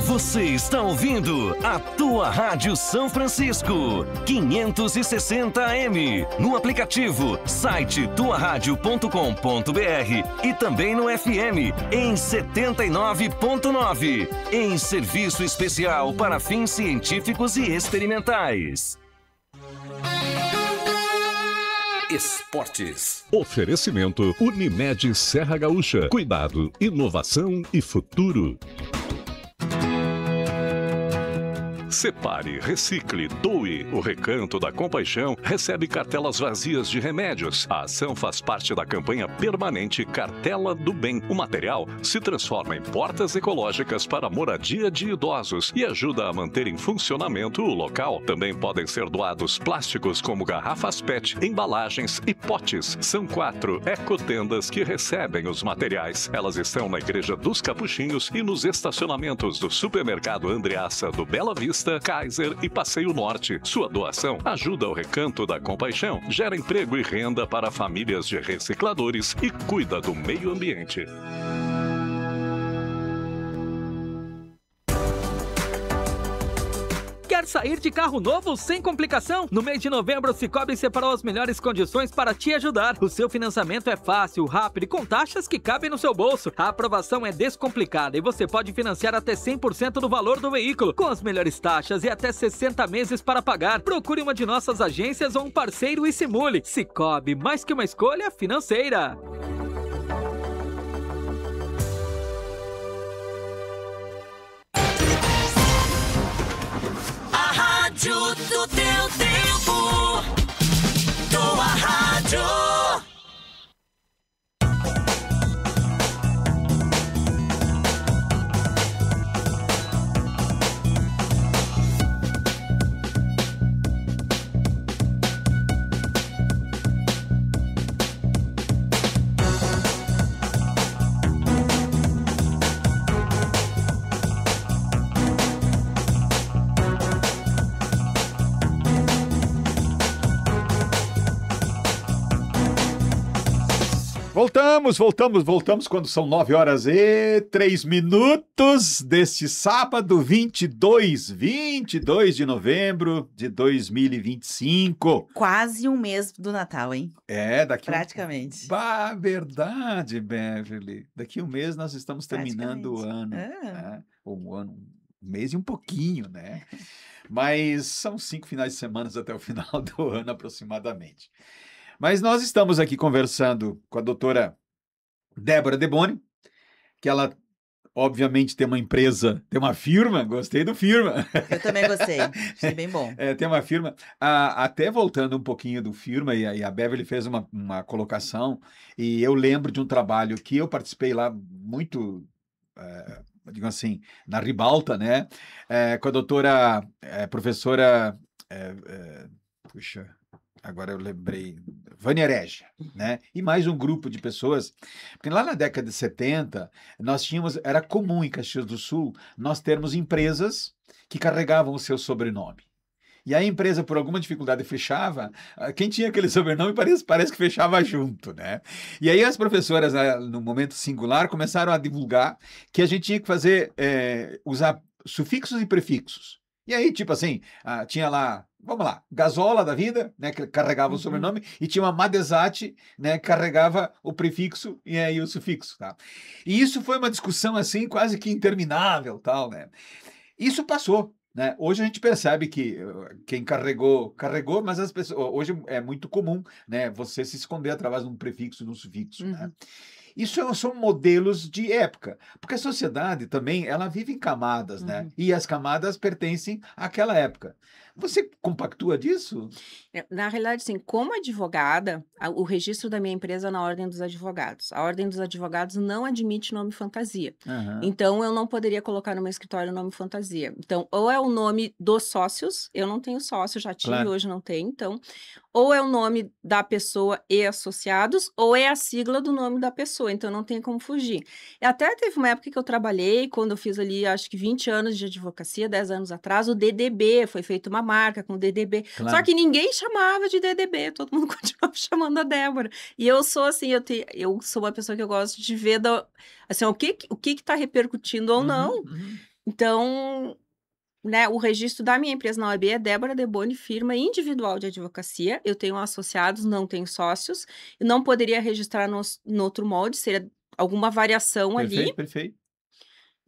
Você está ouvindo a Tua Rádio São Francisco, 560M, no aplicativo, site tuaradio.com.br e também no FM, em 79.9, em serviço especial para fins científicos e experimentais. Esportes. Oferecimento Unimed Serra Gaúcha. Cuidado, inovação e futuro. Separe, recicle, doe. O Recanto da Compaixão recebe cartelas vazias de remédios. A ação faz parte da campanha permanente Cartela do Bem. O material se transforma em portas ecológicas para a moradia de idosos e ajuda a manter em funcionamento o local. Também podem ser doados plásticos como garrafas PET, embalagens e potes. São 4 ecotendas que recebem os materiais. Elas estão na Igreja dos Capuchinhos e nos estacionamentos do Supermercado Andreassa do Bela Vista, Kaiser e Passeio Norte. Sua doação ajuda o Recanto da Compaixão, gera emprego e renda para famílias de recicladores e cuida do meio ambiente. Quer sair de carro novo sem complicação? No mês de novembro, o Sicoob separou as melhores condições para te ajudar. O seu financiamento é fácil, rápido e com taxas que cabem no seu bolso. A aprovação é descomplicada e você pode financiar até 100% do valor do veículo, com as melhores taxas e até 60 meses para pagar. Procure uma de nossas agências ou um parceiro e simule. Sicoob, mais que uma escolha financeira. Rádio do teu tempo. Tua rádio. Voltamos quando são 9h03 deste sábado, 22 de novembro de 2025. Quase um mês do Natal, hein? Daqui Praticamente. Verdade, Beverly. Daqui um mês nós estamos terminando o ano. Um mês e um pouquinho, né? Mas são 5 finais de semana até o final do ano, aproximadamente. Mas nós estamos aqui conversando com a doutora Débora Deboni, que ela, obviamente, tem uma empresa, tem uma firma, gostei do firma. Eu também gostei, achei bem bom. Tem uma firma, até voltando um pouquinho do firma, e a Beverly fez uma colocação, e eu lembro de um trabalho que eu participei lá muito, digo assim, na ribalta, né, com a doutora, professora, puxa... Agora eu lembrei, Vânia Regia, né? E mais um grupo de pessoas, porque lá na década de 70, era comum em Caxias do Sul, nós termos empresas que carregavam o seu sobrenome. E a empresa, por alguma dificuldade, fechava, quem tinha aquele sobrenome parece que fechava junto, né? E aí as professoras, no momento singular, começaram a divulgar que a gente tinha que usar sufixos e prefixos. E aí, tipo assim, tinha lá, vamos lá, Gazola da vida, né, que carregava o sobrenome, e tinha uma Madesati, né, que carregava o prefixo e aí o sufixo, tá? E isso foi uma discussão, assim, quase que interminável, tal, né? Isso passou, né? Hoje a gente percebe que quem carregou, mas as pessoas, hoje é muito comum, né, você se esconder através de um prefixo e de um sufixo, né? Isso são modelos de época, porque a sociedade também, ela vive em camadas, né? E as camadas pertencem àquela época. Você compactua disso? Na realidade, assim, como advogada, o registro da minha empresa é na Ordem dos Advogados. A Ordem dos Advogados não admite nome fantasia. Então, eu não poderia colocar no meu escritório o nome fantasia. Então, ou é o nome dos sócios, eu não tenho sócio, já tive, Claro. hoje não tenho, então... Ou é o nome da pessoa e associados, ou é a sigla do nome da pessoa, então não tem como fugir. E até teve uma época que eu trabalhei, quando eu fiz ali, acho que 20 anos de advocacia, 10 anos atrás, o DDB, foi feita uma marca com o DDB. Claro. Só que ninguém chamava de DDB, todo mundo continuava chamando a Débora. E eu sou assim, eu sou uma pessoa que eu gosto de ver assim, o que está repercutindo ou não. Então... Né, o registro da minha empresa na OAB é Débora Deboni, firma individual de advocacia. Eu tenho associados, não tenho sócios. Eu não poderia registrar no outro molde, seria alguma variação ali. Perfeito.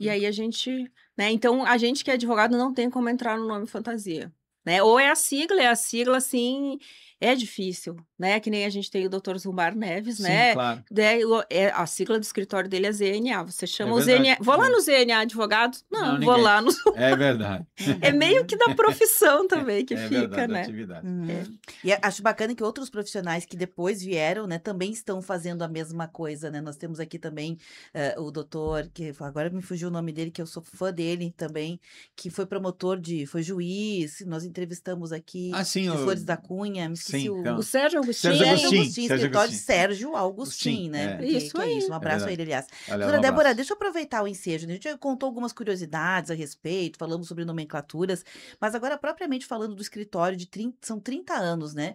E aí a gente... Né, então, a gente que é advogado não tem como entrar no nome fantasia. Né? Ou é a sigla, assim... É difícil, né? Que nem a gente tem o Dr. Zumbar Neves, Sim, né? claro. A sigla do escritório dele é ZNA. Você chama o verdade. ZNA. Vou lá no ZNA advogado? Não, vou ninguém. lá no... É verdade. É meio que da profissão também que fica, verdade, né? atividade. E acho bacana que outros profissionais que depois vieram, né, também estão fazendo a mesma coisa, né? Nós temos aqui também o doutor, que agora me fugiu o nome dele, que eu sou fã dele também, que foi foi juiz, nós entrevistamos aqui sim, de Flores da Cunha, me esqueci Sim, então. O Sérgio Agostinho. Sérgio Agostinho. escritório de Sérgio Augustin, né? Isso Que é aí. isso, um abraço a verdade. ele, aliás. Aliás, Doutora um Débora, abraço. deixa eu aproveitar o ensejo, né? A gente já contou algumas curiosidades a respeito, falamos sobre nomenclaturas, mas agora propriamente falando do escritório são 30 anos, né?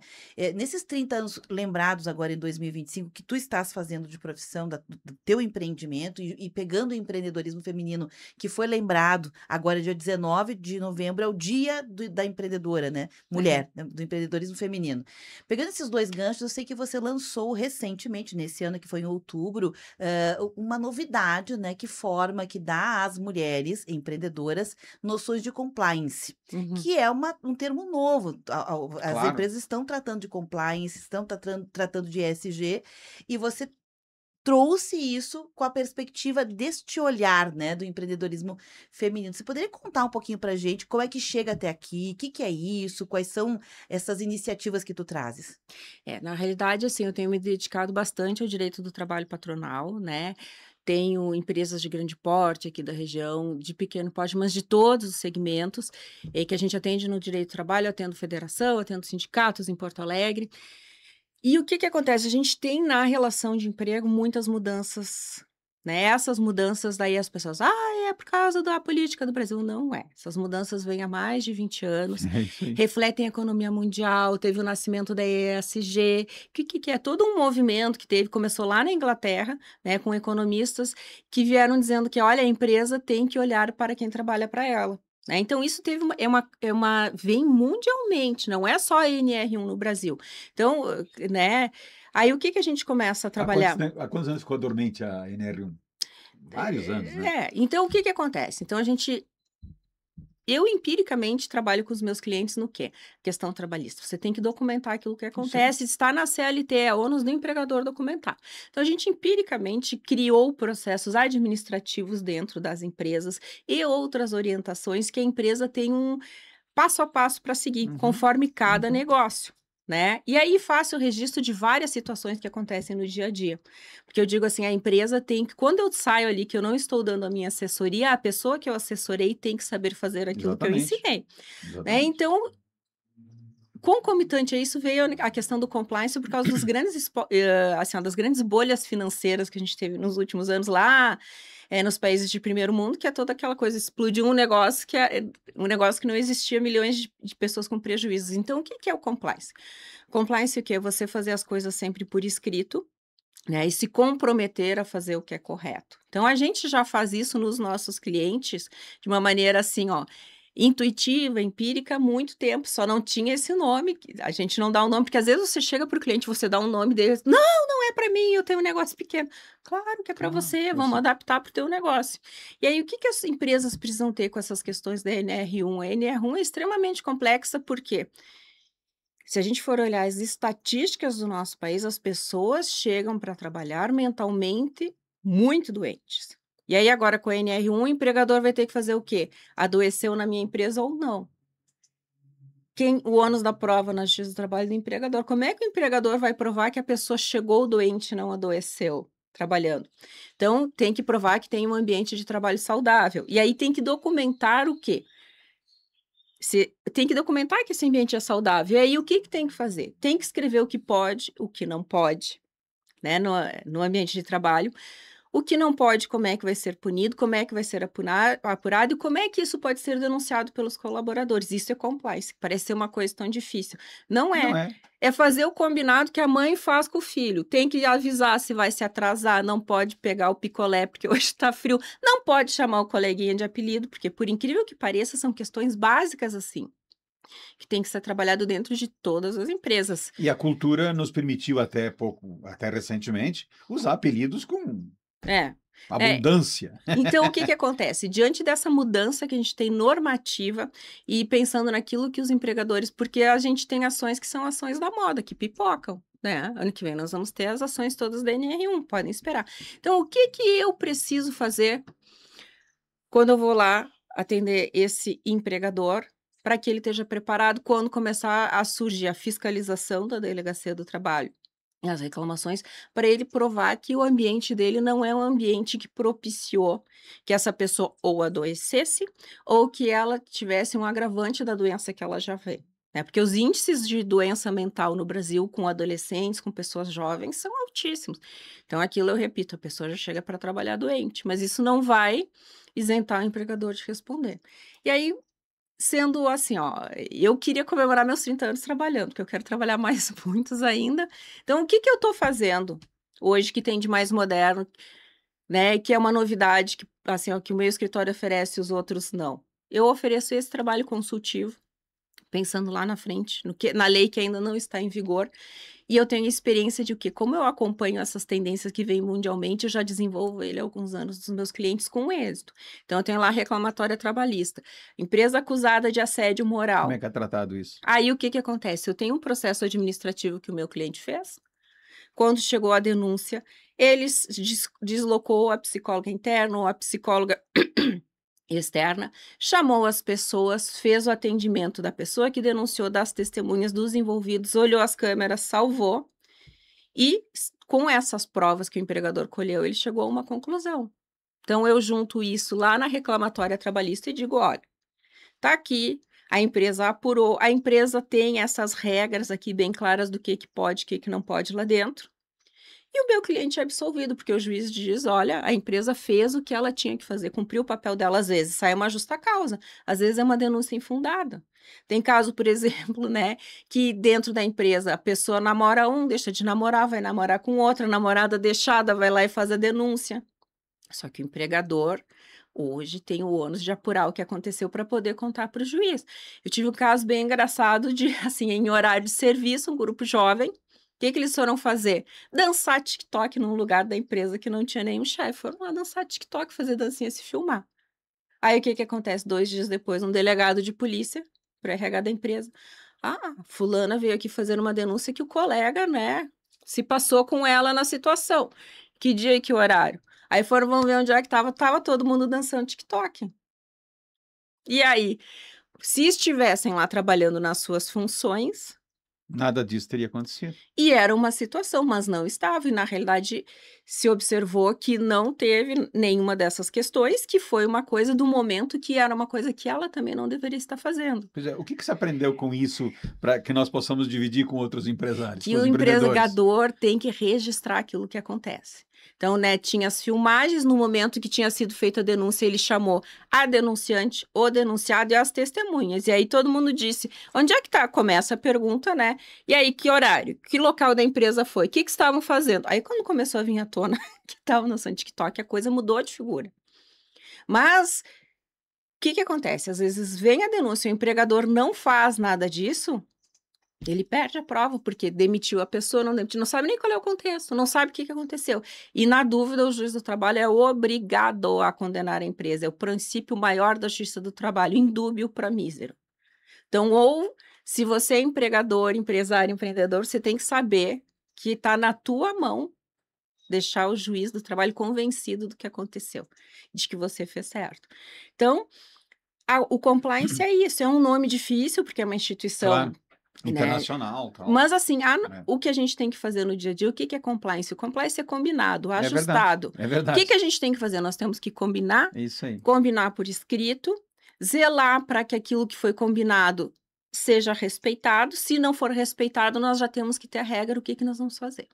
Nesses 30 anos lembrados agora em 2025, que tu estás fazendo de profissão, do teu empreendimento e pegando o empreendedorismo feminino, que foi lembrado agora dia 19 de novembro, é o dia da empreendedora, né? Mulher, né? Do empreendedorismo feminino. Pegando esses dois ganchos, eu sei que você lançou recentemente, nesse ano que foi em outubro, uma novidade, né, que dá às mulheres empreendedoras noções de compliance, que é um termo novo. As Claro. empresas estão tratando de compliance, estão tratando de ESG, e você trouxe isso com a perspectiva deste olhar, né, do empreendedorismo feminino. Você poderia contar um pouquinho pra gente como é que chega até aqui, o que é isso, quais são essas iniciativas que tu trazes? Na realidade, assim, eu tenho me dedicado bastante ao direito do trabalho patronal, né? Tenho empresas de grande porte aqui da região, de pequeno porte, mas de todos os segmentos, que a gente atende no direito do trabalho, eu atendo federação, atendo sindicatos em Porto Alegre. E o que acontece? A gente tem na relação de emprego muitas mudanças né? Essas mudanças, daí as pessoas, é por causa da política do Brasil. Não é. Essas mudanças vêm há mais de 20 anos, É isso aí. refletem a economia mundial, teve o nascimento da ESG, que é todo um movimento que teve, começou lá na Inglaterra, né, com economistas que vieram dizendo que, olha, a empresa tem que olhar para quem trabalha para ela. Né? Então, isso teve vem mundialmente, não é só a NR1 no Brasil. Então, né, aí o que a gente começa a trabalhar? Há quantos anos ficou dormente a NR1? Vários anos, né? Então o que acontece? Então eu empiricamente trabalho com os meus clientes no quê? Questão trabalhista. Você tem que documentar aquilo que acontece, está na CLT, é ônus do empregador documentar. Então a gente empiricamente criou processos administrativos dentro das empresas e outras orientações que a empresa tem um passo a passo para seguir, conforme cada negócio. Né? E aí faço o registro de várias situações que acontecem no dia a dia. Porque eu digo assim, a empresa tem que, quando eu saio ali, que eu não estou dando a minha assessoria, a pessoa que eu assessorei tem que saber fazer aquilo que eu ensinei. Né? Então, concomitante a isso veio a questão do compliance por causa dos das grandes bolhas financeiras que a gente teve nos últimos anos lá, nos países de primeiro mundo, que é toda aquela coisa, explodiu um negócio que não existia, milhões de pessoas com prejuízos. Então, o que é o compliance? Compliance o quê? Você fazer as coisas sempre por escrito, né, e se comprometer a fazer o que é correto. Então, a gente já faz isso nos nossos clientes de uma maneira assim, intuitiva, empírica, há muito tempo, só não tinha esse nome, a gente não dá um nome, porque às vezes você chega para o cliente, você dá um nome dele, não é para mim, eu tenho um negócio pequeno. Claro que é para você, vamos adaptar para o teu negócio. E aí, o que as empresas precisam ter com essas questões da NR1? A NR1 é extremamente complexa, porque se a gente for olhar as estatísticas do nosso país, as pessoas chegam para trabalhar mentalmente muito doentes. E aí, agora com a NR1, o empregador vai ter que fazer o quê? Adoeceu na minha empresa ou não? O ônus da prova na justiça do trabalho do empregador. Como é que o empregador vai provar que a pessoa chegou doente e não adoeceu trabalhando? Então, tem que provar que tem um ambiente de trabalho saudável. E aí, tem que documentar o quê? Tem que documentar que esse ambiente é saudável. E aí, o que tem que fazer? Tem que escrever o que pode, o que não pode, né, no ambiente de trabalho. O que não pode, como é que vai ser punido, como é que vai ser apurado e como é que isso pode ser denunciado pelos colaboradores. Isso é compliance, parece ser uma coisa tão difícil. Não é. Não é. É fazer o combinado que a mãe faz com o filho. Tem que avisar se vai se atrasar, não pode pegar o picolé porque hoje está frio, não pode chamar o coleguinha de apelido, porque por incrível que pareça, são questões básicas assim, que tem que ser trabalhado dentro de todas as empresas. E a cultura nos permitiu até recentemente, usar apelidos com abundância. Então, o que acontece? Diante dessa mudança que a gente tem normativa e pensando naquilo que os empregadores... Porque a gente tem ações que são ações da moda, que pipocam, né? Ano que vem nós vamos ter as ações todas da NR1, podem esperar. Então, o que eu preciso fazer quando eu vou lá atender esse empregador para que ele esteja preparado quando começar a surgir a fiscalização da Delegacia do Trabalho? As reclamações, para ele provar que o ambiente dele não é um ambiente que propiciou que essa pessoa ou adoecesse ou que ela tivesse um agravante da doença que ela já vê. Né? Porque os índices de doença mental no Brasil com adolescentes, com pessoas jovens, são altíssimos. Então, aquilo eu repito, a pessoa já chega para trabalhar doente, mas isso não vai isentar o empregador de responder. E aí, sendo assim, eu queria comemorar meus 30 anos trabalhando, porque eu quero trabalhar mais muitos ainda. Então, o que eu estou fazendo hoje que tem de mais moderno, né, que é uma novidade que, assim, que o meu escritório oferece e os outros não? Eu ofereço esse trabalho consultivo, pensando lá na frente, na lei que ainda não está em vigor, e eu tenho experiência de como eu acompanho essas tendências que vêm mundialmente, eu já desenvolvo ele há alguns anos dos meus clientes com êxito. Então, eu tenho lá a reclamatória trabalhista, empresa acusada de assédio moral. Como é que é tratado isso? Aí, o que acontece? Eu tenho um processo administrativo que o meu cliente fez. Quando chegou a denúncia, ele deslocou a psicóloga interna ou a psicóloga externa, chamou as pessoas, fez o atendimento da pessoa que denunciou, das testemunhas, dos envolvidos, olhou as câmeras, salvou e com essas provas que o empregador colheu, ele chegou a uma conclusão. Então, eu junto isso lá na reclamatória trabalhista e digo, olha, tá aqui, a empresa apurou, a empresa tem essas regras aqui bem claras do que pode, o que não pode lá dentro. E o meu cliente é absolvido, porque o juiz diz, olha, a empresa fez o que ela tinha que fazer, cumpriu o papel dela, às vezes sai uma justa causa, às vezes é uma denúncia infundada. Tem caso, por exemplo, né, que dentro da empresa a pessoa namora um, deixa de namorar, vai namorar com outra, a namorada deixada vai lá e faz a denúncia. Só que o empregador hoje tem o ônus de apurar o que aconteceu para poder contar para o juiz. Eu tive um caso bem engraçado de, assim, em horário de serviço, um grupo jovem, o que eles foram fazer? Dançar TikTok num lugar da empresa que não tinha nenhum chefe. Foram lá dançar TikTok, fazer dancinha, se filmar. Aí o que acontece? 2 dias depois, um delegado de polícia, para RH da empresa, fulana veio aqui fazer uma denúncia que o colega, né, se passou com ela na situação. Que dia e que horário? Aí vamos ver onde é que tava todo mundo dançando TikTok. E aí, se estivessem lá trabalhando nas suas funções, Nada disso teria acontecido. e era uma situação, mas não estava, e na realidade se observou que não teve nenhuma dessas questões, que foi uma coisa do momento que era uma coisa que ela também não deveria estar fazendo. Pois é, o que você aprendeu com isso para que nós possamos dividir com outros empresários, Que com os o empreendedores? empregador tem que registrar aquilo que acontece. Então, né, tinha as filmagens, no momento que tinha sido feita a denúncia, ele chamou a denunciante, o denunciado e as testemunhas. E aí todo mundo disse, onde é que tá? Começa a pergunta, né? E aí, que horário? Que local da empresa foi? O que estavam fazendo? Aí, quando começou a vir à tona que estavam no TikTok, a coisa mudou de figura. Mas, o que acontece? Às vezes vem a denúncia, o empregador não faz nada disso, ele perde a prova, porque demitiu a pessoa, não demitiu, não sabe nem qual é o contexto, não sabe o que aconteceu. E, na dúvida, o juiz do trabalho é obrigado a condenar a empresa. É o princípio maior da justiça do trabalho, indúbio pro mísero. Então, ou, se você é empregador, empresário, empreendedor, você tem que saber que está na tua mão deixar o juiz do trabalho convencido do que aconteceu, de que você fez certo. Então, o compliance é isso, é um nome difícil, porque é uma instituição... Claro. Internacional, tal. Mas assim, É. o que a gente tem que fazer no dia a dia, o que é compliance? O compliance é combinado, É verdade, ajustado. é O verdade. que a gente tem que fazer? Nós temos que combinar, É isso aí. combinar por escrito, zelar para que aquilo que foi combinado seja respeitado. Se não for respeitado, nós já temos que ter a regra, o que nós vamos fazer.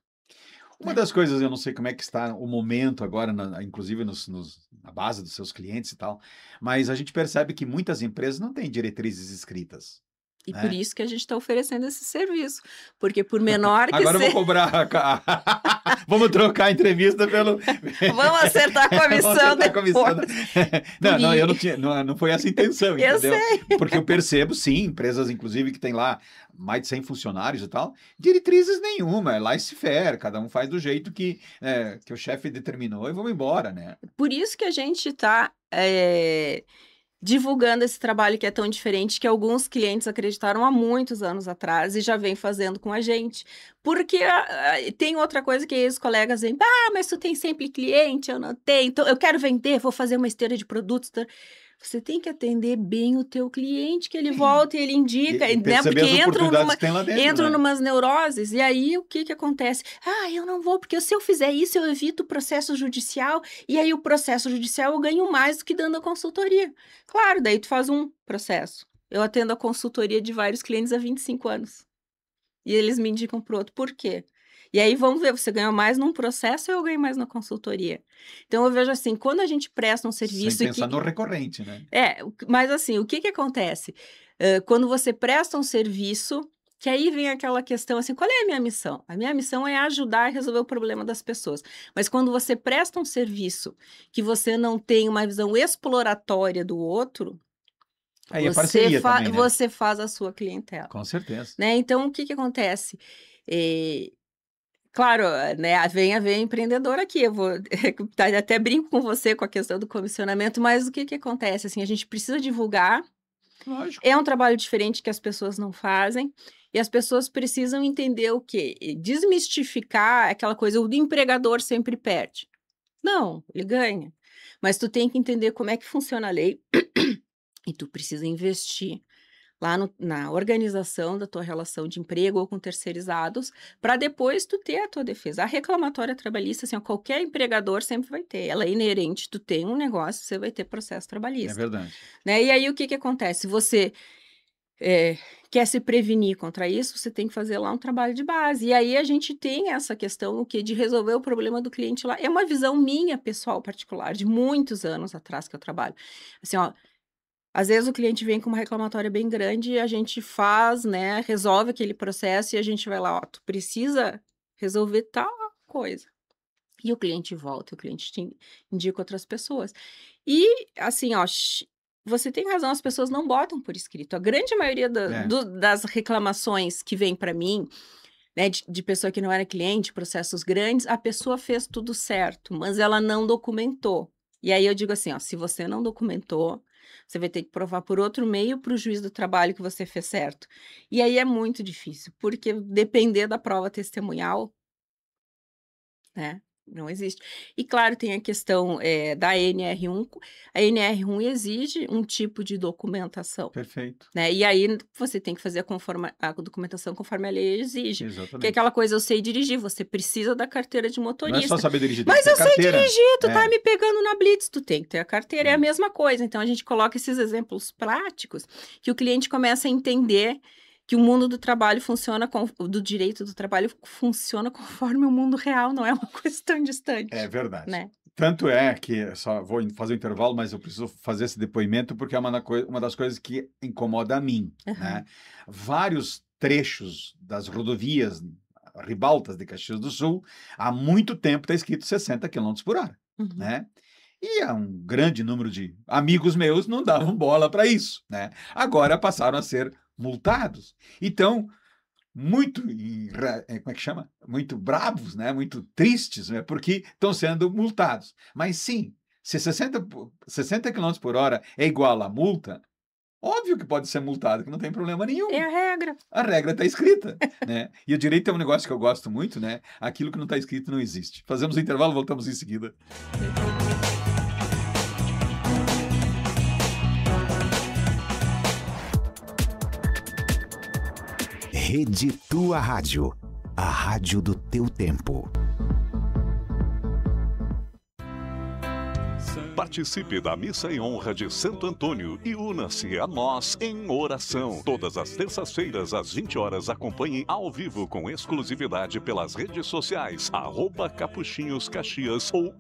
Uma das coisas, eu não sei como é que está o momento agora, inclusive na base dos seus clientes e tal, mas a gente percebe que muitas empresas não têm diretrizes escritas. E né? por isso que a gente está oferecendo esse serviço. Porque por menor que Agora eu vou seja... cobrar. Vamos trocar a entrevista pelo. Vamos acertar a comissão Vamos acertar a comissão. depois. Não, eu não tinha, não foi essa a intenção, Eu entendeu? sei. Porque eu percebo, sim, empresas, inclusive, que tem lá mais de 100 funcionários e tal, diretrizes nenhuma, é laissez-faire, cada um faz do jeito que o chefe determinou e vamos embora, né? Por isso que a gente está divulgando esse trabalho que é tão diferente, que alguns clientes acreditaram há muitos anos atrás e já vem fazendo com a gente. Porque tem outra coisa que os colegas dizem, mas tu tem sempre cliente, eu não tenho, então eu quero vender, vou fazer uma esteira de produtos. Você tem que atender bem o teu cliente, que ele volta e ele indica, né? Perceber Porque as oportunidades que tem lá dentro, entram né? numas neuroses, e aí o que acontece? Eu não vou, porque se eu fizer isso, eu evito o processo judicial, e aí o processo judicial eu ganho mais do que dando a consultoria. Claro, daí tu faz um processo. Eu atendo a consultoria de vários clientes há 25 anos. E eles me indicam para o outro. Por quê? E aí, vamos ver, você ganha mais num processo ou eu ganho mais na consultoria? Então, eu vejo assim, quando a gente presta um serviço... Sem pensar no recorrente, né? Mas assim, o que acontece? Quando você presta um serviço, que aí vem aquela questão assim, qual é a minha missão? A minha missão é ajudar a resolver o problema das pessoas. Mas quando você presta um serviço que você não tem uma visão exploratória do outro... Aí é parceria também, né? Você faz a sua clientela. Com certeza. Né? Então, o que acontece? Claro, né, vem empreendedor aqui, eu vou até brinco com você com a questão do comissionamento, mas o que acontece? Assim, a gente precisa divulgar, Lógico. é um trabalho diferente que as pessoas não fazem, e as pessoas precisam entender o quê? Desmistificar aquela coisa, o empregador sempre perde. Não, ele ganha. Mas tu tem que entender como é que funciona a lei, e tu precisa investir lá na organização da tua relação de emprego ou com terceirizados, para depois tu ter a tua defesa. A reclamatória trabalhista, assim, qualquer empregador sempre vai ter. Ela é inerente, tu tem um negócio, você vai ter processo trabalhista. É verdade. Né? E aí, o que acontece? Você quer se prevenir contra isso, você tem que fazer lá um trabalho de base. E aí a gente tem essa questão de resolver o problema do cliente lá. É uma visão minha, pessoal, particular, de muitos anos atrás que eu trabalho. Assim, ó, às vezes o cliente vem com uma reclamatória bem grande e a gente faz, né, resolve aquele processo e a gente vai lá, ó, tu precisa resolver tal coisa. E o cliente volta, o cliente te indica outras pessoas. E, assim, ó, você tem razão, as pessoas não botam por escrito. A grande maioria das reclamações que vem para mim, né, de pessoa que não era cliente, processos grandes, a pessoa fez tudo certo, mas ela não documentou. E aí eu digo assim, ó, se você não documentou, você vai ter que provar por outro meio para o juiz do trabalho que você fez certo. E aí é muito difícil, porque depender da prova testemunhal, né? Não existe. E, claro, tem a questão da NR1. A NR1 exige um tipo de documentação, Perfeito. né? E aí você tem que fazer a documentação conforme a lei exige. Exatamente. Que é aquela coisa, eu sei dirigir, você precisa da carteira de Não é motorista. só saber dirigir, tem Mas que ter eu sei carteira. dirigir, tu tá É. me pegando na blitz, tu tem que ter a carteira, é a mesma coisa. Então, a gente coloca esses exemplos práticos que o cliente começa a entender que o mundo do trabalho funciona, do direito do trabalho funciona conforme o mundo real, não é uma coisa tão distante. É verdade. Né? Tanto é que, só vou fazer um intervalo, mas eu preciso fazer esse depoimento porque é uma das coisas que incomoda a mim. Né? Vários trechos das rodovias ribaltas de Caxias do Sul, há muito tempo está escrito 60 km por hora. Né? E há um grande número de amigos meus não davam bola para isso. Né? Agora passaram a ser multados. Então, muito, como é que chama? Muito bravos, né? Muito tristes, né? Porque estão sendo multados. Mas sim, se 60 km por hora é igual à multa, óbvio que pode ser multado, que não tem problema nenhum. É a regra. A regra está escrita, né? E o direito é um negócio que eu gosto muito, né? Aquilo que não está escrito não existe. Fazemos um intervalo, voltamos em seguida. Rede Tua Rádio, a rádio do teu tempo. Participe da missa em honra de Santo Antônio e una-se a nós em oração. Todas as terças-feiras, às 20 horas, acompanhe ao vivo com exclusividade pelas redes sociais, @Capuchinhos Caxias ou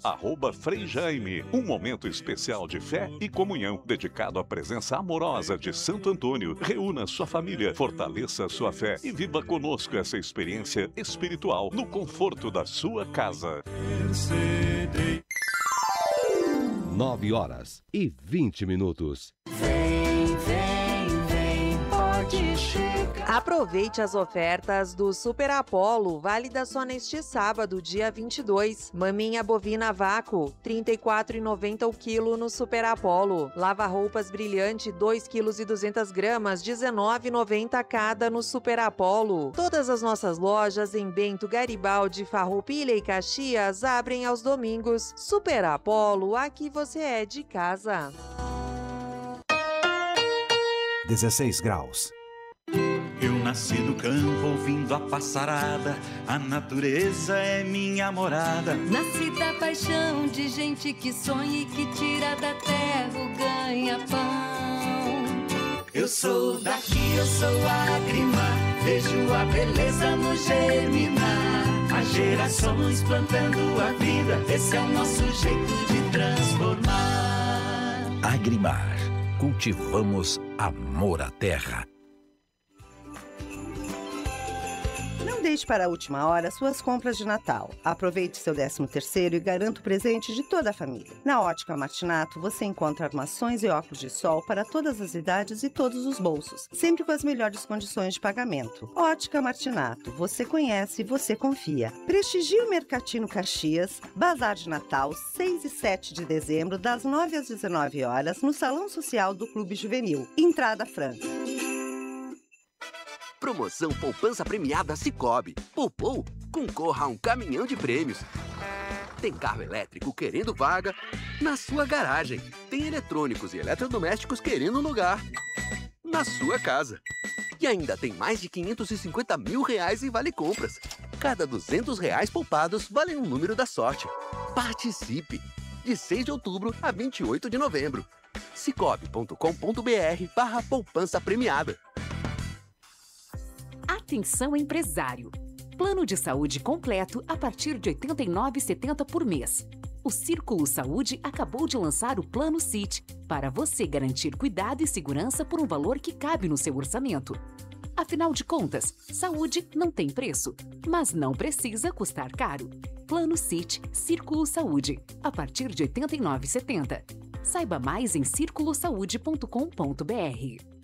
@Frei Jaime. Um momento especial de fé e comunhão, dedicado à presença amorosa de Santo Antônio. Reúna sua família, fortaleça sua fé e viva conosco essa experiência espiritual no conforto da sua casa. 9h20. Vem, pode chegar. Aproveite as ofertas do Super Apollo, válidas só neste sábado, dia 22. Maminha bovina vácuo, R$ 34,90 o quilo no Super Apollo. Lava-roupas brilhante, 2,2 kg, R$ 19,90 cada no Super Apollo. Todas as nossas lojas em Bento, Garibaldi, Farroupilha e Caxias abrem aos domingos. Super Apollo, aqui você é de casa. 16 graus. Eu nasci no campo ouvindo a passarada, a natureza é minha morada. Nasci da paixão de gente que sonha e que tira da terra o ganha-pão. Eu sou daqui, eu sou Agrimar, vejo a beleza no germinar. As gerações plantando a vida, esse é o nosso jeito de transformar. Agrimar, cultivamos amor à terra. Não deixe para a última hora suas compras de Natal. Aproveite seu 13º e garanta o presente de toda a família. Na Ótica Martinato, você encontra armações e óculos de sol para todas as idades e todos os bolsos, sempre com as melhores condições de pagamento. Ótica Martinato, você conhece e você confia. Prestigie o Mercatino Caxias, Bazar de Natal, 6 e 7 de dezembro, das 9 às 19 horas, no Salão Social do Clube Juvenil. Entrada franca. Promoção Poupança Premiada Sicoob. Poupou? Concorra a um caminhão de prêmios. Tem carro elétrico querendo vaga na sua garagem. Tem eletrônicos e eletrodomésticos querendo lugar na sua casa. E ainda tem mais de R$550 mil em vale compras. Cada R$200 poupados vale um número da sorte. Participe! De 6 de outubro a 28 de novembro. Sicoob.com.br/poupança premiada. Atenção empresário! Plano de saúde completo a partir de R$ 89,70 por mês. O Círculo Saúde acabou de lançar o Plano CIT para você garantir cuidado e segurança por um valor que cabe no seu orçamento. Afinal de contas, saúde não tem preço, mas não precisa custar caro. Plano CIT Círculo Saúde, a partir de R$ 89,70. Saiba mais em circulosaude.com.br.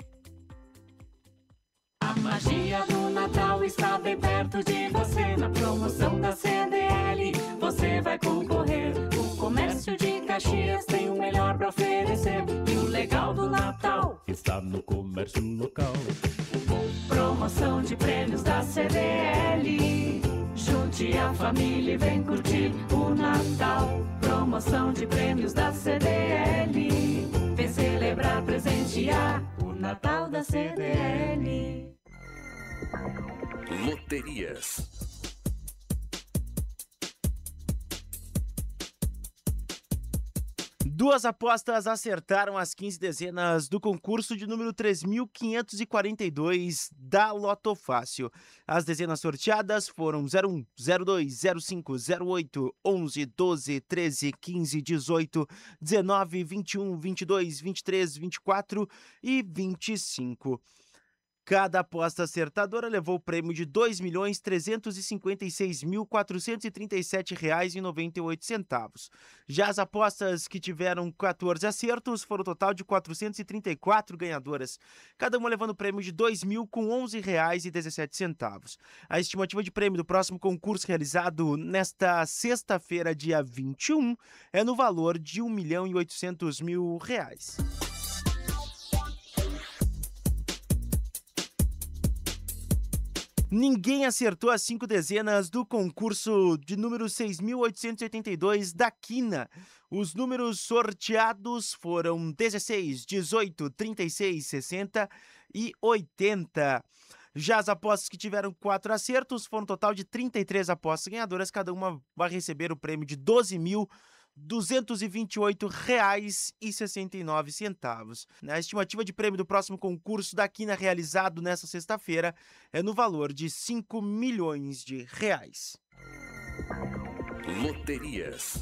A magia do Natal está bem perto de você. Na promoção da CDL você vai concorrer. O comércio de Caxias tem o melhor para oferecer. E o legal do Natal está no comércio local. Promoção de prêmios da CDL. Junte a família e vem curtir o Natal. Promoção de prêmios da CDL. Vem celebrar, presentear o Natal da CDL. Loterias. Duas apostas acertaram as 15 dezenas do concurso de número 3.542 da Loto Fácil. As dezenas sorteadas foram 01, 02, 05, 08, 11, 12, 13, 15, 18, 19, 21, 22, 23, 24 e 25. Cada aposta acertadora levou o prêmio de R$ 2.356.437,98. Já as apostas que tiveram 14 acertos foram um total de 434 ganhadoras, cada uma levando o prêmio de R$ 2.000 com R$ 11,17. A estimativa de prêmio do próximo concurso realizado nesta sexta-feira, dia 21, é no valor de R$ 1.800.000. Ninguém acertou as 5 dezenas do concurso de número 6.882 da Quina. Os números sorteados foram 16, 18, 36, 60 e 80. Já as apostas que tiveram 4 acertos foram um total de 33 apostas ganhadoras. Cada uma vai receber o prêmio de R$ 12.228,69. A estimativa de prêmio do próximo concurso da Quina realizado nesta sexta-feira é no valor de R$ 5 milhões. Loterias.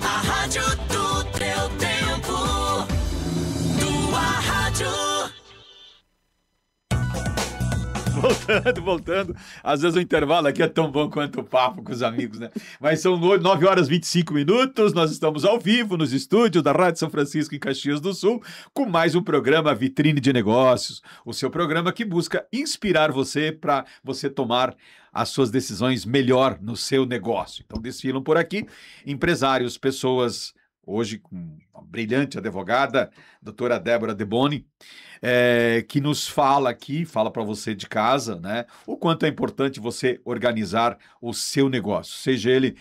A rádio do teu tempo. Tua rádio. Voltando. Às vezes o intervalo aqui é tão bom quanto o papo com os amigos, né? Mas são 9 horas e 25 minutos, nós estamos ao vivo nos estúdios da Rádio São Francisco em Caxias do Sul, com mais um programa Vitrine de Negócios, o seu programa que busca inspirar você para você tomar as suas decisões melhor no seu negócio. Então desfilam por aqui empresários, pessoas, hoje com uma brilhante advogada, doutora Débora Deboni, que nos fala aqui, fala para você de casa, né, o quanto é importante você organizar o seu negócio, seja ele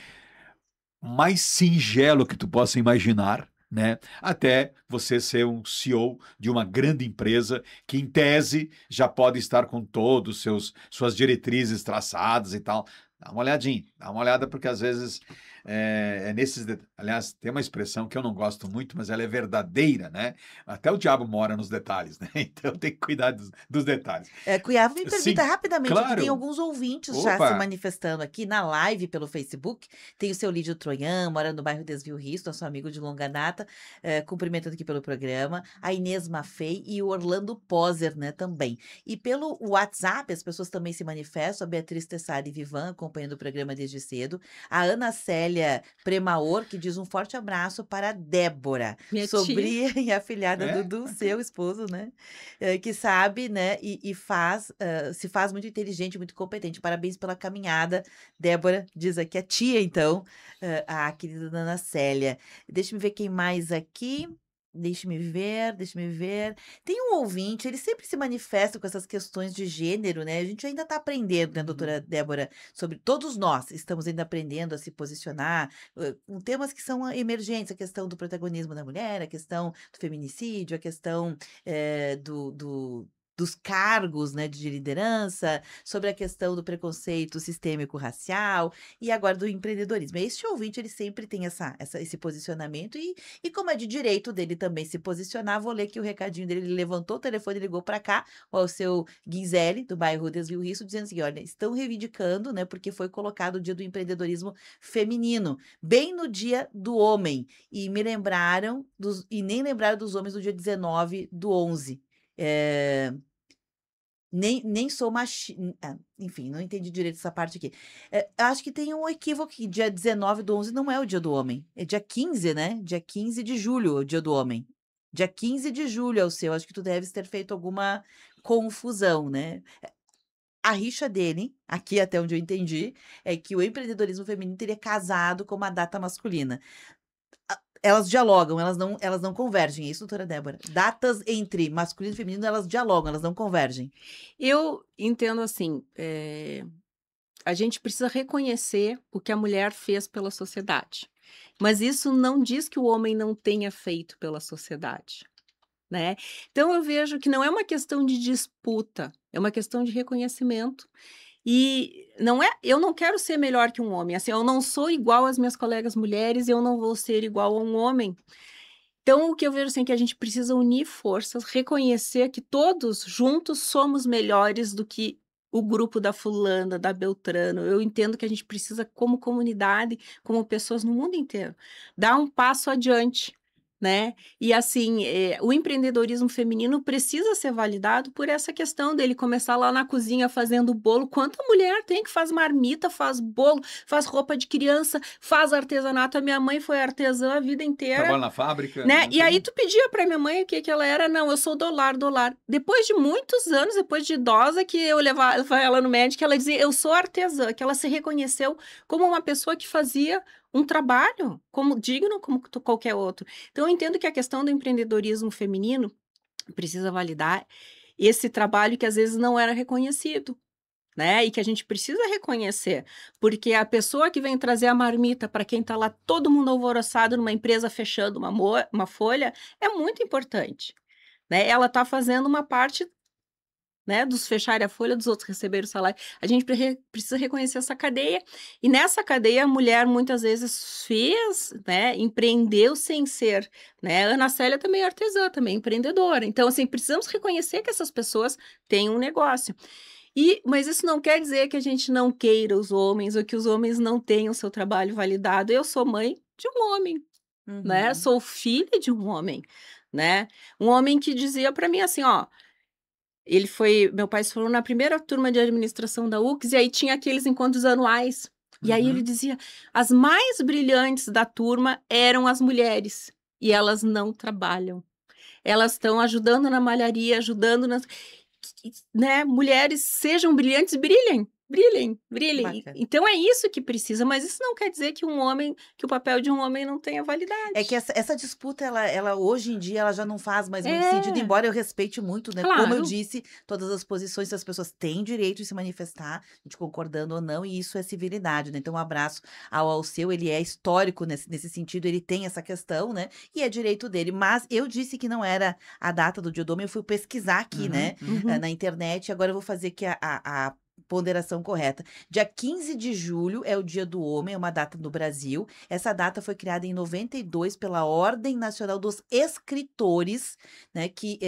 mais singelo que tu possa imaginar, né, até você ser um CEO de uma grande empresa que, em tese, já pode estar com todos suas diretrizes traçadas e tal. Dá uma olhadinha, dá uma olhada, porque às vezes aliás, tem uma expressão que eu não gosto muito, mas ela é verdadeira, né? Até o diabo mora nos detalhes, né? Então tem que cuidar dos detalhes. Cunhava, me permita Sim, rapidamente, claro. que tem alguns ouvintes já Opa. se manifestando aqui na live pelo Facebook. Tem o seu Lídio Troian, mora no bairro Desvio Risto, nosso amigo de longa data, cumprimentando aqui pelo programa. A Inês Maffei e o Orlando Poser, né, também. E pelo WhatsApp, as pessoas também se manifestam. A Beatriz Tessari Vivan, acompanhando o programa desde cedo. A Ana Célia Premaor, que diz um forte abraço para a Débora, Minha sobrinha e afilhada É? do seu esposo, né? Que sabe, né? E se faz muito inteligente, muito competente. Parabéns pela caminhada, Débora. Diz aqui a tia, então, a querida Ana Célia. Deixa-me ver quem mais aqui. Deixa-me ver. Tem um ouvinte, ele sempre se manifesta com essas questões de gênero, né? A gente ainda está aprendendo, né, doutora Débora, sobre todos nós estamos ainda aprendendo a se posicionar com temas que são emergentes, a questão do protagonismo da mulher, a questão do feminicídio, a questão do dos cargos, né, de liderança, sobre a questão do preconceito sistêmico racial e agora do empreendedorismo. Este ouvinte, ele sempre tem esse posicionamento e como é de direito dele também se posicionar, vou ler aqui o recadinho dele, ele levantou o telefone e ligou para cá, ao seu Guinzelli, do bairro Desvio Risso, dizendo assim, olha, estão reivindicando, né, porque foi colocado o dia do empreendedorismo feminino, bem no dia do homem, e me lembraram, nem lembraram dos homens do dia 19/11. Nem sou machista. Enfim, não entendi direito essa parte aqui. Acho que tem um equívoco aqui. Dia 19/11 não é o dia do homem. É dia 15, né? Dia 15 de julho, o dia do homem. Dia 15 de julho é o seu. Acho que tu deves ter feito alguma confusão, né? A rixa dele, aqui até onde eu entendi, é que o empreendedorismo feminino teria casado com uma data masculina. Elas dialogam, elas não convergem, é isso, doutora Débora? Datas entre masculino e feminino, elas dialogam, elas não convergem. Eu entendo assim, a gente precisa reconhecer o que a mulher fez pela sociedade. Mas isso não diz que o homem não tenha feito pela sociedade, né? Então eu vejo que não é uma questão de disputa, é uma questão de reconhecimento. E eu não quero ser melhor que um homem, assim, eu não sou igual às minhas colegas mulheres, eu não vou ser igual a um homem. Então, o que eu vejo assim, é que a gente precisa unir forças, reconhecer que todos juntos somos melhores do que o grupo da fulana, da Beltrano. Eu entendo que a gente precisa, como comunidade, como pessoas no mundo inteiro, dar um passo adiante, né? E assim, o empreendedorismo feminino precisa ser validado por essa questão dele começar lá na cozinha fazendo bolo. Quanta mulher tem que faz marmita, faz bolo, faz roupa de criança, faz artesanato? A minha mãe foi artesã a vida inteira. Trabalha na fábrica. Né? E aí tu pedia pra minha mãe o que ela era. Não, eu sou dolar. Depois de muitos anos, depois de idosa, que eu levava ela no médico, ela dizia, eu sou artesã, que ela se reconheceu como uma pessoa que fazia um trabalho como digno como qualquer outro. Então, eu entendo que a questão do empreendedorismo feminino precisa validar esse trabalho que às vezes não era reconhecido, né? E que a gente precisa reconhecer, porque a pessoa que vem trazer a marmita para quem está lá todo mundo alvoroçado numa empresa fechando uma folha é muito importante, né? Ela está fazendo uma parte, né, dos fecharem a folha, dos outros receberem o salário. A gente precisa reconhecer essa cadeia, e nessa cadeia a mulher muitas vezes fez, né, empreendeu sem ser, né, Ana Célia também é artesã, também é empreendedora, então assim, precisamos reconhecer que essas pessoas têm um negócio. Mas isso não quer dizer que a gente não queira os homens, ou que os homens não tenham seu trabalho validado. Eu sou mãe de um homem, né, sou filha de um homem, né, um homem que dizia para mim assim, ó, meu pai se formou na primeira turma de administração da UX, e aí tinha aqueles encontros anuais. E aí ele dizia, as mais brilhantes da turma eram as mulheres, e elas não trabalham. Elas estão ajudando na malharia, ajudando nas... Né? Mulheres, sejam brilhantes, brilhem. Bacana. Então é isso que precisa, mas isso não quer dizer que o papel de um homem não tenha validade. É que essa disputa, ela hoje em dia, ela já não faz mais muito sentido, embora eu respeite muito, né? Claro. Como eu disse, todas as posições, as pessoas têm direito de se manifestar, a gente concordando ou não, e isso é civilidade, né? Então, um abraço ao Alceu, ele é histórico nesse sentido, ele tem essa questão, né? E é direito dele, mas eu disse que não era a data do dia do homem, eu fui pesquisar aqui, né? Na internet, agora eu vou fazer aqui a ponderação correta. Dia 15 de julho é o Dia do Homem, é uma data no Brasil. Essa data foi criada em 92 pela Ordem Nacional dos Escritores, né, que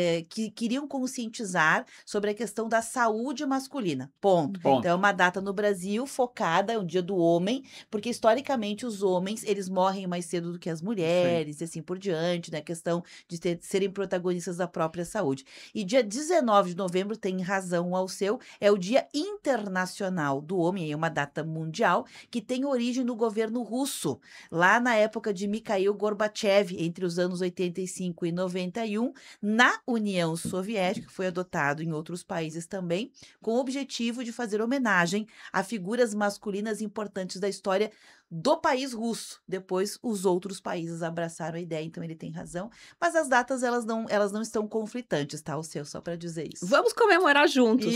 queriam conscientizar sobre a questão da saúde masculina. Ponto. Então, é uma data no Brasil focada, é o Dia do Homem, porque historicamente os homens, eles morrem mais cedo do que as mulheres, e assim por diante, né, a questão de serem protagonistas da própria saúde. E dia 19 de novembro, tem razão ao seu, é o Dia Internacional do Homem, é uma data mundial que tem origem no governo russo, lá na época de Mikhail Gorbachev, entre os anos 85 e 91, na União Soviética, que foi adotado em outros países também, com o objetivo de fazer homenagem a figuras masculinas importantes da história do país russo. Depois, os outros países abraçaram a ideia, então ele tem razão. Mas as datas, elas não estão conflitantes, tá? O seu, só para dizer isso. Vamos comemorar juntos.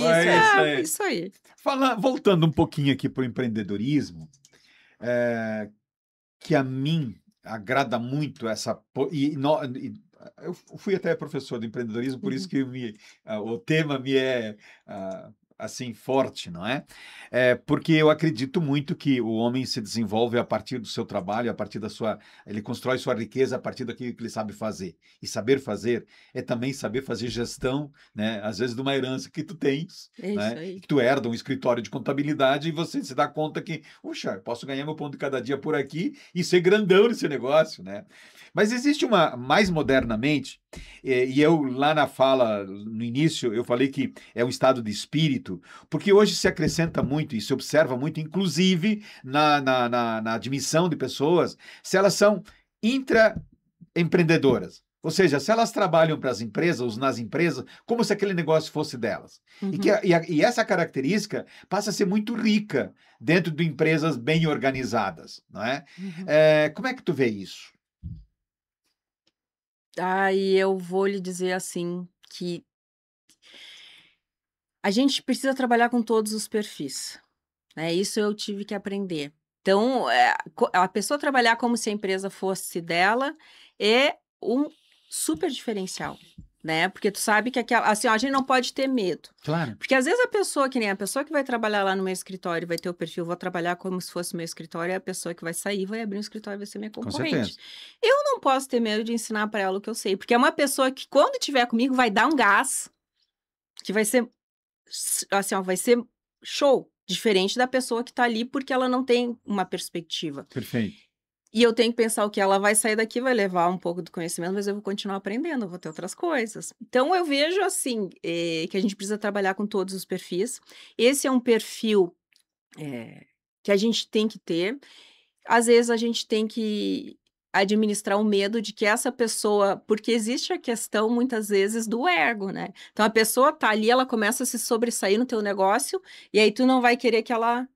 Isso aí. Voltando um pouquinho aqui para o empreendedorismo, que a mim agrada muito essa... eu fui até professor de empreendedorismo, por isso que o tema me é assim forte, não é? Porque eu acredito muito que o homem se desenvolve a partir do seu trabalho, a partir da sua, ele constrói sua riqueza a partir daquilo que ele sabe fazer. E saber fazer é também saber fazer gestão, né? Às vezes de uma herança que tu tens, É isso né? aí. Que tu herda um escritório de contabilidade e você se dá conta que, puxa, eu posso ganhar meu pão de cada dia por aqui e ser grandão nesse negócio, né? Mas existe mais modernamente, e eu lá na fala, no início, eu falei que é um estado de espírito, porque hoje se acrescenta muito e se observa muito, inclusive na admissão de pessoas, se elas são intraempreendedoras. Ou seja, se elas trabalham para as empresas, ou nas empresas, como se aquele negócio fosse delas. E essa característica passa a ser muito rica dentro de empresas bem organizadas, não é? Como é que tu vê isso? E eu vou lhe dizer assim, que a gente precisa trabalhar com todos os perfis, né? Isso eu tive que aprender. Então, a pessoa trabalhar como se a empresa fosse dela é um super diferencial, né? Porque tu sabe que assim, a gente não pode ter medo. Claro. Porque às vezes que nem a pessoa que vai trabalhar lá no meu escritório vai ter o perfil, vou trabalhar como se fosse meu escritório, e a pessoa que vai sair vai abrir um escritório vai ser minha Com concorrente. certeza. Eu não posso ter medo de ensinar para ela o que eu sei, porque é uma pessoa que quando estiver comigo vai dar um gás, que vai ser assim, ó, vai ser show, diferente da pessoa que tá ali porque ela não tem uma perspectiva. Perfeito. E eu tenho que pensar o que ela vai sair daqui, vai levar um pouco do conhecimento, mas eu vou continuar aprendendo, eu vou ter outras coisas. Então, eu vejo, assim, que a gente precisa trabalhar com todos os perfis. Esse é um perfil que a gente tem que ter. Às vezes, a gente tem que administrar o medo de que essa pessoa... Porque existe a questão, muitas vezes, do ego, né? Então, a pessoa tá ali, ela começa a se sobressair no teu negócio, e aí tu não vai querer que ela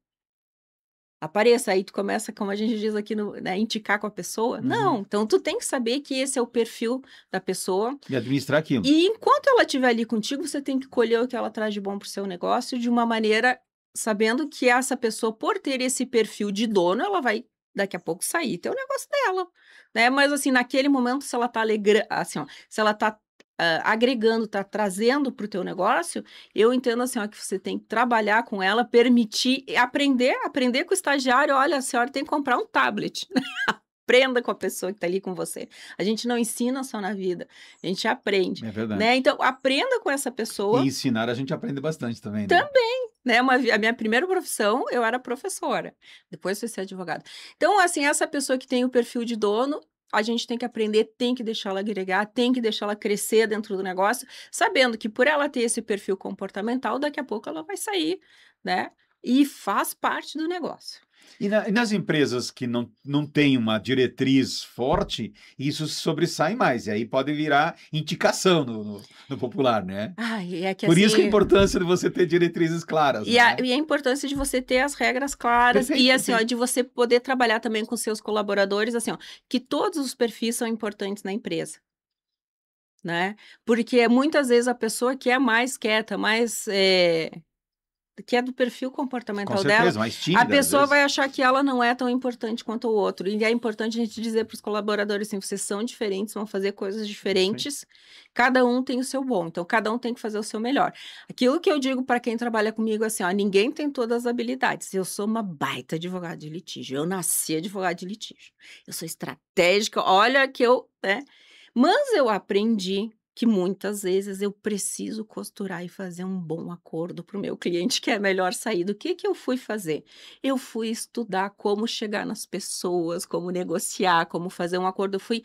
apareça, aí tu começa, como a gente diz aqui, né, indicar com a pessoa. Não, então tu tem que saber que esse é o perfil da pessoa. E administrar aquilo. E enquanto ela estiver ali contigo, você tem que colher o que ela traz de bom pro seu negócio de uma maneira, sabendo que essa pessoa, por ter esse perfil de dono, ela vai daqui a pouco sair, ter o negócio dela, né? Mas assim, naquele momento, se ela tá assim, ó, se ela tá agregando, tá trazendo para o teu negócio, eu entendo assim, ó, que você tem que trabalhar com ela, permitir, aprender com o estagiário, olha, a senhora tem que comprar um tablet, aprenda com a pessoa que tá ali com você, a gente não ensina só na vida, a gente aprende, É verdade. né, então aprenda com essa pessoa. E ensinar a gente aprende bastante também, né? Também, né, a minha primeira profissão, eu era professora, depois fui ser advogada, então assim, essa pessoa que tem o perfil de dono, a gente tem que aprender, tem que deixar ela agregar, tem que deixar ela crescer dentro do negócio, sabendo que por ela ter esse perfil comportamental, daqui a pouco ela vai sair, né? E faz parte do negócio. E nas empresas que não têm uma diretriz forte, isso se sobressai mais. E aí pode virar indicação no popular, né? Por isso que a importância de você ter diretrizes claras. E a importância de você ter as regras claras. Perfeito, e assim, ó, de você poder trabalhar também com seus colaboradores, assim, ó, que todos os perfis são importantes na empresa. Né? Porque muitas vezes a pessoa que é mais quieta, mais... que é do perfil comportamental dela, mais tímida, a pessoa vai achar que ela não é tão importante quanto o outro. E é importante a gente dizer para os colaboradores assim, vocês são diferentes, vão fazer coisas diferentes, sim. Cada um tem o seu bom, então cada um tem que fazer o seu melhor. Aquilo que eu digo para quem trabalha comigo é assim, ó, ninguém tem todas as habilidades. Eu sou uma baita advogada de litígio, eu nasci advogada de litígio. Eu sou estratégica, olha que eu... né? Mas eu aprendi que muitas vezes eu preciso costurar e fazer um bom acordo para o meu cliente, que é a melhor saída. O que eu fui fazer? Eu fui estudar como chegar nas pessoas, como negociar, como fazer um acordo. Eu fui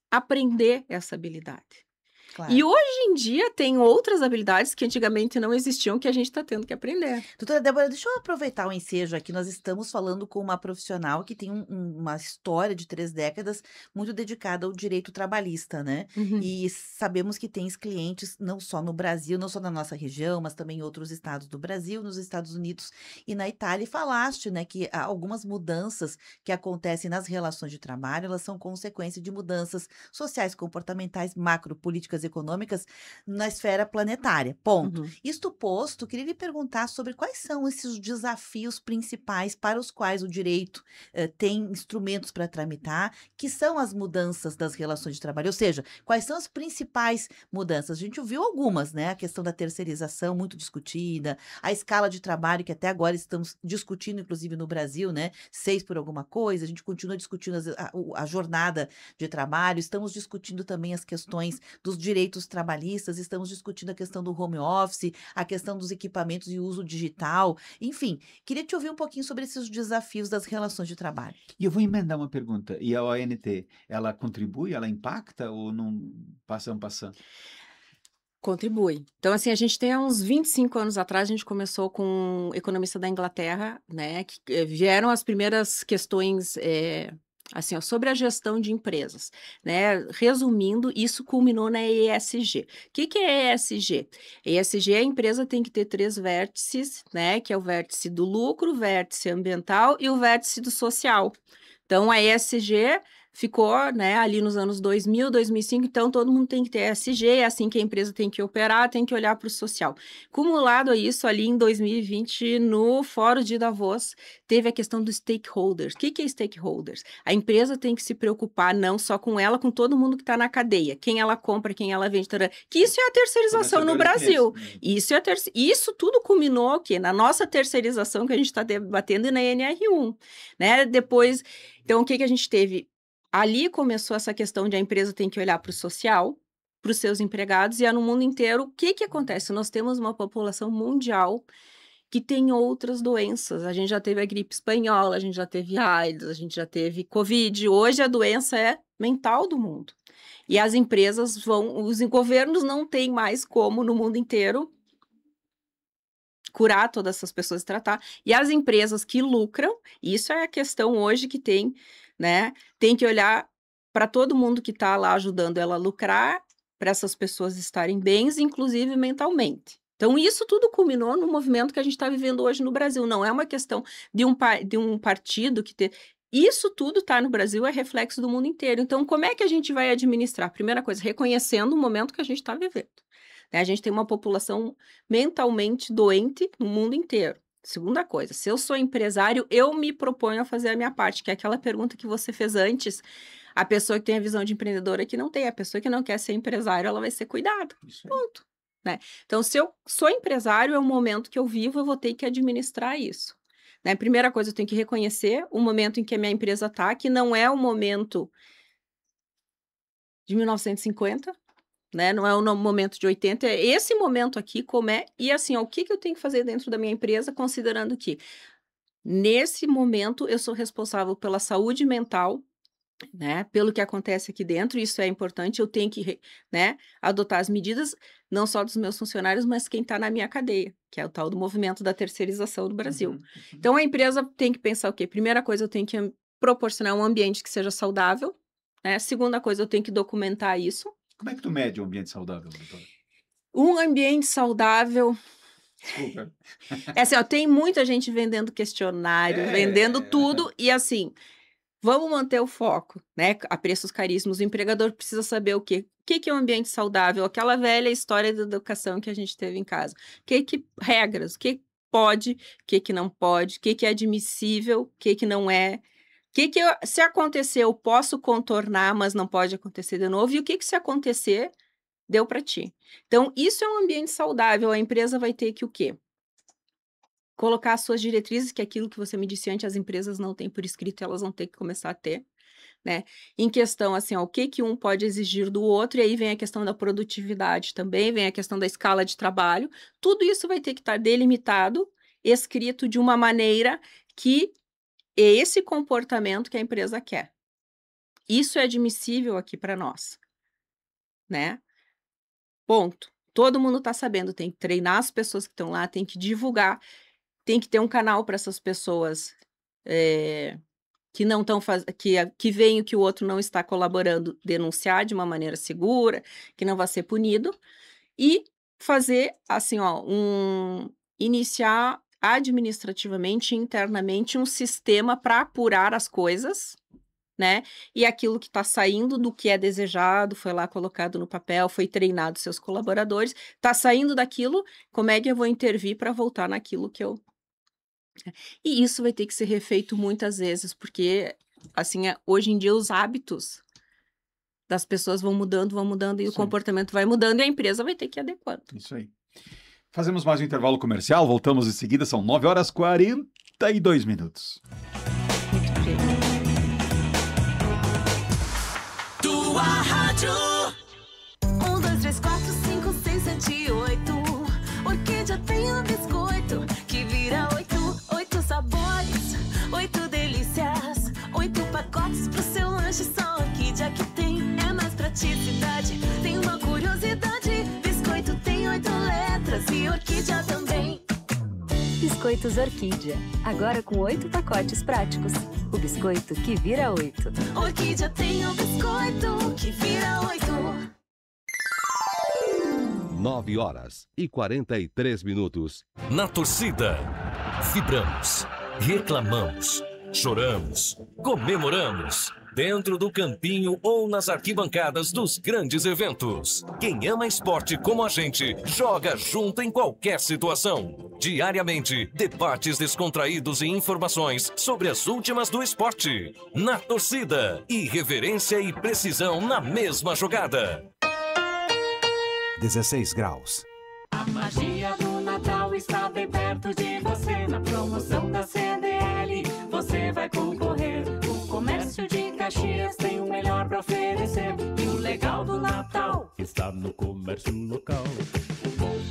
aprender essa habilidade. Claro. E hoje em dia tem outras habilidades que antigamente não existiam que a gente está tendo que aprender. Doutora Débora, deixa eu aproveitar o ensejo aqui. Nós estamos falando com uma profissional que tem uma história de 3 décadas muito dedicada ao direito trabalhista, né? E sabemos que tens clientes não só no Brasil, não só na nossa região, mas também em outros estados do Brasil, nos Estados Unidos e na Itália. E falaste, né, que algumas mudanças que acontecem nas relações de trabalho, elas são consequência de mudanças sociais, comportamentais, macropolíticas políticas econômicas na esfera planetária, ponto. Uhum. Isto posto, queria lhe perguntar sobre quais são esses desafios principais para os quais o direito tem instrumentos para tramitar, que são as mudanças das relações de trabalho, ou seja, quais são as principais mudanças. A gente ouviu algumas, né? A questão da terceirização muito discutida, a escala de trabalho que até agora estamos discutindo, inclusive no Brasil, né? 6 por alguma coisa, a gente continua discutindo a jornada de trabalho, estamos discutindo também as questões dos direitos trabalhistas, estamos discutindo a questão do home office, a questão dos equipamentos e uso digital, enfim, queria te ouvir um pouquinho sobre esses desafios das relações de trabalho. E eu vou emendar uma pergunta. E a ONT, ela contribui, ela impacta ou não passam? Contribui. Então, assim, a gente tem há uns 25 anos atrás, a gente começou com um economista da Inglaterra, né, que vieram as primeiras questões, assim, ó, sobre a gestão de empresas, né, resumindo, isso culminou na ESG. O que é ESG? ESG, a empresa tem que ter 3 vértices, né, que é o vértice do lucro, o vértice ambiental e o vértice do social. Então, a ESG ficou, né, ali nos anos 2000, 2005, então todo mundo tem que ter ESG, é assim que a empresa tem que operar, tem que olhar para o social. Cumulado a isso, ali em 2020, no Fórum de Davos, teve a questão dos stakeholders. O que é stakeholders? A empresa tem que se preocupar não só com ela, com todo mundo que está na cadeia, quem ela compra, quem ela vende, que isso é a terceirização no Brasil. Isso tudo culminou o quê? Na nossa terceirização que a gente está debatendo na NR1, né? Depois, então o que a gente teve? Ali começou essa questão de a empresa tem que olhar para o social, para os seus empregados, e no mundo inteiro, o que acontece? Nós temos uma população mundial que tem outras doenças. A gente já teve a gripe espanhola, a gente já teve AIDS, a gente já teve Covid. Hoje a doença é mental do mundo. E as empresas os governos não têm mais como no mundo inteiro curar todas essas pessoas e tratar. E as empresas que lucram, isso é a questão hoje que tem, né? Tem que olhar para todo mundo que está lá ajudando ela a lucrar, para essas pessoas estarem bem, inclusive mentalmente. Então, isso tudo culminou no movimento que a gente está vivendo hoje no Brasil. Não é uma questão de um partido que ter... Isso tudo está no Brasil, é reflexo do mundo inteiro. Então, como é que a gente vai administrar? Primeira coisa, reconhecendo o momento que a gente está vivendo. A gente tem uma população mentalmente doente no mundo inteiro. Segunda coisa, se eu sou empresário, eu me proponho a fazer a minha parte, que é aquela pergunta que você fez antes. A pessoa que tem a visão de empreendedora que não tem, a pessoa que não quer ser empresário, ela vai ser cuidada. Ponto. Né? Então, se eu sou empresário, é o momento que eu vivo, eu vou ter que administrar isso. Né? Primeira coisa, eu tenho que reconhecer o momento em que a minha empresa está, que não é o momento de 1950, né? Não é o momento de 80, é esse momento aqui, como é, e assim, ó, o que eu tenho que fazer dentro da minha empresa, considerando que, nesse momento, eu sou responsável pela saúde mental, né, pelo que acontece aqui dentro, isso é importante, eu tenho que, né, adotar as medidas, não só dos meus funcionários, mas quem está na minha cadeia, que é o tal do movimento da terceirização do Brasil. Então, a empresa tem que pensar o quê? Primeira coisa, eu tenho que proporcionar um ambiente que seja saudável, né? Segunda coisa, eu tenho que documentar isso. Como é que tu mede um ambiente saudável, doutora? Um ambiente saudável... Desculpa. É assim, ó, tem muita gente vendendo questionário, vendendo tudo, e assim, vamos manter o foco, né? A preços caríssimos, o empregador precisa saber o quê? O que é um ambiente saudável? Aquela velha história da educação que a gente teve em casa. Regras, o que pode, o que não pode, o que é admissível, o que não é. Se acontecer, eu posso contornar, mas não pode acontecer de novo. E o que se acontecer, deu para ti. Então, isso é um ambiente saudável. A empresa vai ter que o quê? Colocar as suas diretrizes, que é aquilo que você me disse antes, as empresas não têm por escrito, elas vão ter que começar a ter, né? Em questão, assim, ó, o que um pode exigir do outro, e aí vem a questão da produtividade também, vem a questão da escala de trabalho. Tudo isso vai ter que estar delimitado, escrito de uma maneira que é esse comportamento que a empresa quer. Isso é admissível aqui para nós, né? Ponto. Todo mundo está sabendo, tem que treinar as pessoas que estão lá, tem que divulgar, tem que ter um canal para essas pessoas que não estão que veem que o outro não está colaborando, denunciar de uma maneira segura, que não vai ser punido, e fazer assim, ó, iniciar administrativamente, internamente, um sistema para apurar as coisas, né? E aquilo que está saindo do que é desejado, foi lá colocado no papel, foi treinado seus colaboradores, está saindo daquilo, como é que eu vou intervir para voltar naquilo que eu... E isso vai ter que ser refeito muitas vezes, porque, assim, hoje em dia os hábitos das pessoas vão mudando, e o comportamento vai mudando e a empresa vai ter que ir adequando. Isso aí. Fazemos mais um intervalo comercial, voltamos em seguida, são 9h42. Tua Rádio. 1, 2, 3, 4, 5, 6, 7, 8. Orquídea tem um biscoito que vira 8 sabores, 8 delícias, 8 pacotes pro seu lanche. Só Orquídea que tem, é mais praticidade. Tem uma curiosidade, biscoito tem 8 letras e Orquídea também. Biscoitos Orquídea, agora com 8 pacotes práticos. O biscoito que vira 8. Orquídea tem um biscoito que vira 8. 9h43. Na torcida, vibramos, reclamamos, choramos, comemoramos. Dentro do campinho ou nas arquibancadas dos grandes eventos. Quem ama esporte como a gente, joga junto em qualquer situação. Diariamente, debates descontraídos e informações sobre as últimas do esporte. Na torcida, irreverência e precisão na mesma jogada. 16 graus. A magia do Natal está bem perto de você. Na promoção da CDL, você vai concorrer. O comércio de Caxias tem o melhor para oferecer. E o legal do Natal está no comércio local.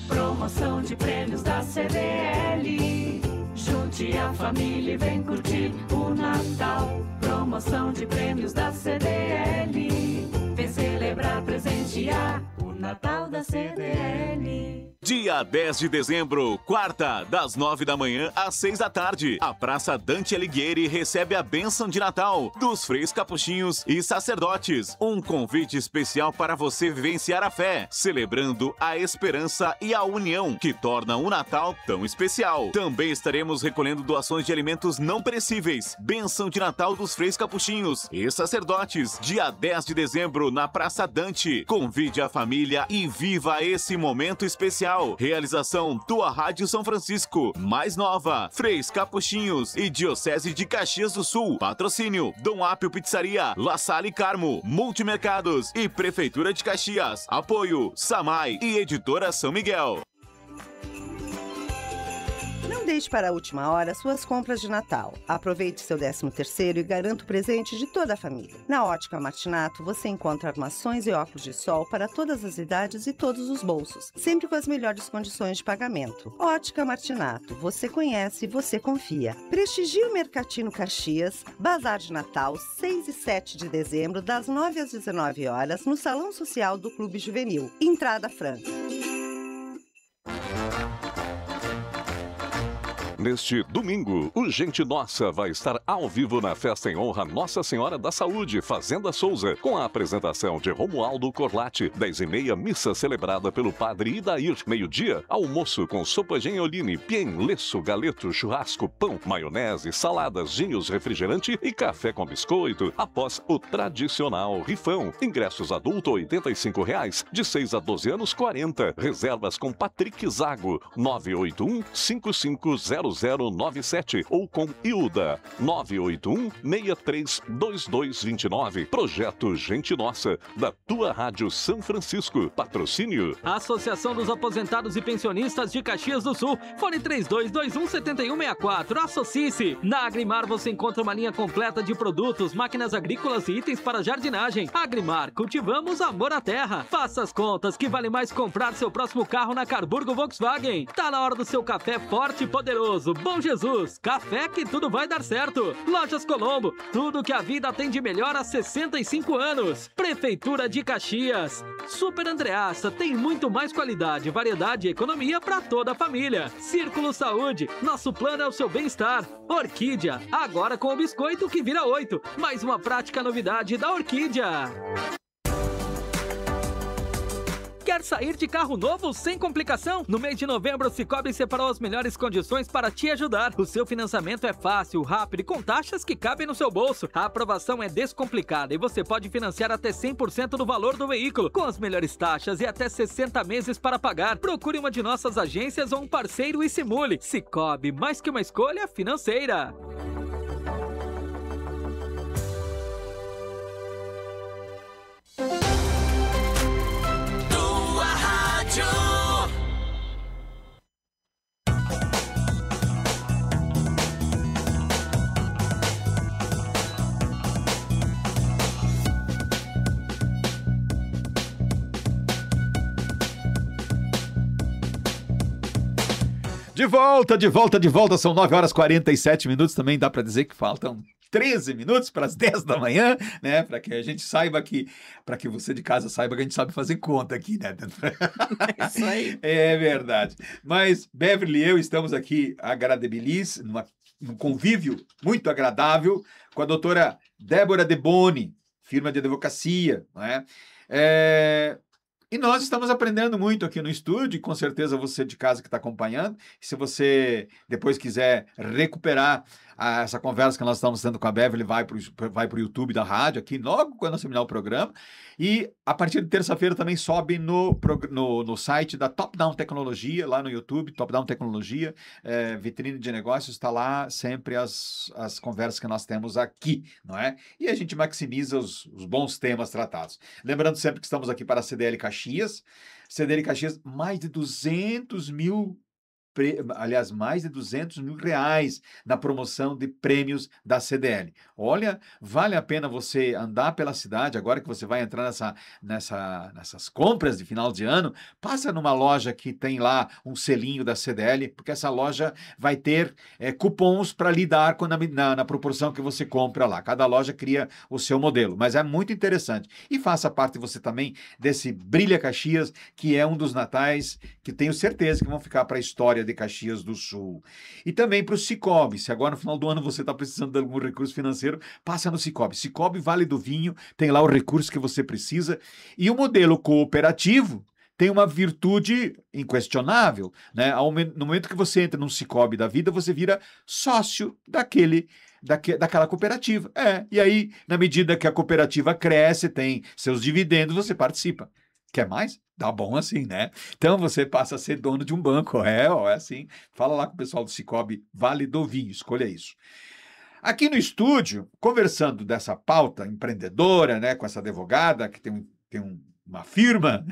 Promoção de prêmios da CDL. Junte a família e vem curtir o Natal. Promoção de prêmios da CDL. Vem celebrar, presentear o Natal da CDL. Dia 10 de dezembro, quarta, das 9 da manhã às 6 da tarde. A Praça Dante Alighieri recebe a bênção de Natal dos freis capuchinhos e sacerdotes. Um convite especial para você vivenciar a fé, celebrando a esperança e a união que torna o Natal tão especial. Também estaremos recolhendo doações de alimentos não perecíveis. Bênção de Natal dos freis capuchinhos e sacerdotes. Dia 10 de dezembro, na Praça Dante. Convide a família e viva esse momento especial. Realização Tua Rádio São Francisco, mais nova, Freis Capuchinhos e Diocese de Caxias do Sul. Patrocínio Dom Apio Pizzaria, La Salle Carmo, Multimercados e Prefeitura de Caxias. Apoio Samai e Editora São Miguel. Não deixe para a última hora suas compras de Natal. Aproveite seu 13º e garanta o presente de toda a família. Na Ótica Martinato, você encontra armações e óculos de sol para todas as idades e todos os bolsos, sempre com as melhores condições de pagamento. Ótica Martinato, você conhece e você confia. Prestigie o Mercatino Caxias, Bazar de Natal, 6 e 7 de dezembro, das 9 às 19 horas, no Salão Social do Clube Juvenil. Entrada franca. Neste domingo, o Gente Nossa vai estar ao vivo na festa em honra Nossa Senhora da Saúde, Fazenda Souza, com a apresentação de Romualdo Corlatti. 10h30, missa celebrada pelo padre Idair. Meio-dia, almoço com sopa genioline, pien, leço, galeto, churrasco, pão, maionese, saladas, vinhos, refrigerante e café com biscoito. Após o tradicional rifão. Ingressos adulto R$ 85, de 6 a 12 anos, 40. Reservas com Patrick Zago, 981-550097 ou com Hilda, 981-632229. Projeto Gente Nossa, da Tua Rádio São Francisco. Patrocínio Associação dos Aposentados e Pensionistas de Caxias do Sul. Fone 3221-7164. Associe-se. Na Agrimar você encontra uma linha completa de produtos, máquinas agrícolas e itens para jardinagem. Agrimar, cultivamos amor à terra. Faça as contas que vale mais comprar seu próximo carro na Carburgo Volkswagen. Tá na hora do seu café forte e poderoso. Bom Jesus, café que tudo vai dar certo. Lojas Colombo, tudo que a vida tem de melhor há 65 anos. Prefeitura de Caxias. Super Andreassa tem muito mais qualidade, variedade e economia para toda a família. Círculo Saúde, nosso plano é o seu bem-estar. Orquídea, agora com o biscoito que vira 8. Mais uma prática novidade da Orquídea. Quer sair de carro novo sem complicação? No mês de novembro, o Cicobi separou as melhores condições para te ajudar. O seu financiamento é fácil, rápido e com taxas que cabem no seu bolso. A aprovação é descomplicada e você pode financiar até 100% do valor do veículo, com as melhores taxas e até 60 meses para pagar. Procure uma de nossas agências ou um parceiro e simule. Cicobi, mais que uma escolha financeira. De volta, são 9 horas e 47 minutos, também dá para dizer que faltam 13 minutos para as 10 da manhã, né, para que a gente saiba para que você de casa saiba que a gente sabe fazer conta aqui, né? Isso aí. É verdade. Mas Beverly e eu estamos aqui agradabilis, num convívio muito agradável com a doutora Débora De Boni, firma de advocacia, não é? E nós estamos aprendendo muito aqui no estúdio, e com certeza você de casa que está acompanhando. Se você depois quiser recuperar essa conversa que nós estamos tendo com a Beverly, vai para o YouTube da rádio, aqui logo quando nós terminar o programa. E a partir de terça-feira também sobe no site da Top Down Tecnologia, lá no YouTube, Top Down Tecnologia, vitrine de negócios, está lá sempre as conversas que nós temos aqui, não é? E a gente maximiza os bons temas tratados. Lembrando sempre que estamos aqui para a CDL Caxias. CDL Caxias, mais de 200 mil reais na promoção de prêmios da CDL. Olha, vale a pena você andar pela cidade, agora que você vai entrar nessas compras de final de ano, passa numa loja que tem lá um selinho da CDL, porque essa loja vai ter cupons para lhe dar na proporção que você compra lá. Cada loja cria o seu modelo, mas é muito interessante. E faça parte você também desse Brilha Caxias, que é um dos natais que tenho certeza que vão ficar para a história de Caxias do Sul. E também para o Cicobi. Se agora no final do ano você está precisando de algum recurso financeiro, passa no Cicobi. Cicobi Vale do Vinho tem lá o recurso que você precisa. E o modelo cooperativo tem uma virtude inquestionável, né? No momento que você entra num Cicobi da vida, você vira sócio daquela cooperativa. E aí, na medida que a cooperativa cresce, tem seus dividendos, você participa. Quer mais? Dá bom assim, né? Então você passa a ser dono de um banco. É assim. Fala lá com o pessoal do Cicobi Vale do Vinho, escolha isso. Aqui no estúdio, conversando dessa pauta empreendedora, né, com essa advogada que tem uma firma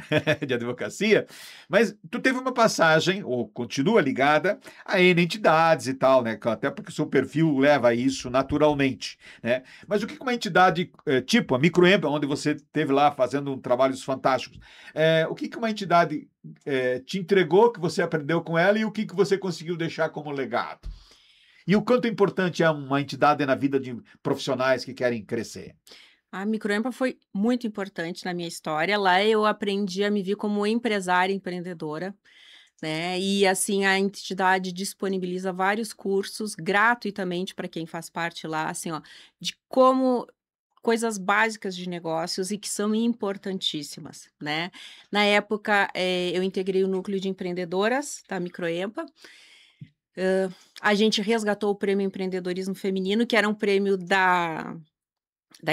de advocacia, mas tu teve uma passagem, ou continua ligada, a N entidades e tal, né? Até porque o seu perfil leva a isso naturalmente, né? Mas o que uma entidade, tipo a Microempa, onde você esteve lá fazendo trabalhos fantásticos, o que uma entidade te entregou, que você aprendeu com ela, e o que você conseguiu deixar como legado? E o quanto importante é uma entidade na vida de profissionais que querem crescer? A Microempa foi muito importante na minha história. Lá eu aprendi a me ver como empresária empreendedora, né? E assim, a entidade disponibiliza vários cursos gratuitamente para quem faz parte lá, assim, ó, de como coisas básicas de negócios e que são importantíssimas, né? Na época, eu integrei o núcleo de empreendedoras da Microempa. A gente resgatou o Prêmio Empreendedorismo Feminino, que era um prêmio da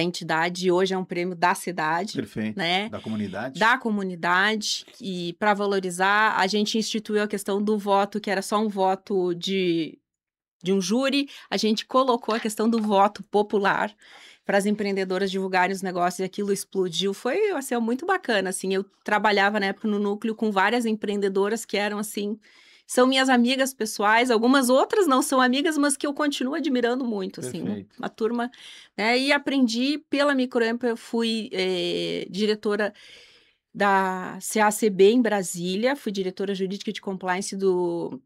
entidade, e hoje é um prêmio da cidade. Perfeito. Né? Da comunidade. Da comunidade. E para valorizar, a gente instituiu a questão do voto, que era só um voto de um júri. A gente colocou a questão do voto popular para as empreendedoras divulgarem os negócios, e aquilo explodiu. Foi, assim, muito bacana, assim. Eu trabalhava, na época, no núcleo com várias empreendedoras que eram, assim, são minhas amigas pessoais, algumas outras não são amigas, mas que eu continuo admirando muito, assim, uma turma, né? E aprendi pela Microempa. Eu fui diretora da CACB em Brasília, fui diretora jurídica de compliance do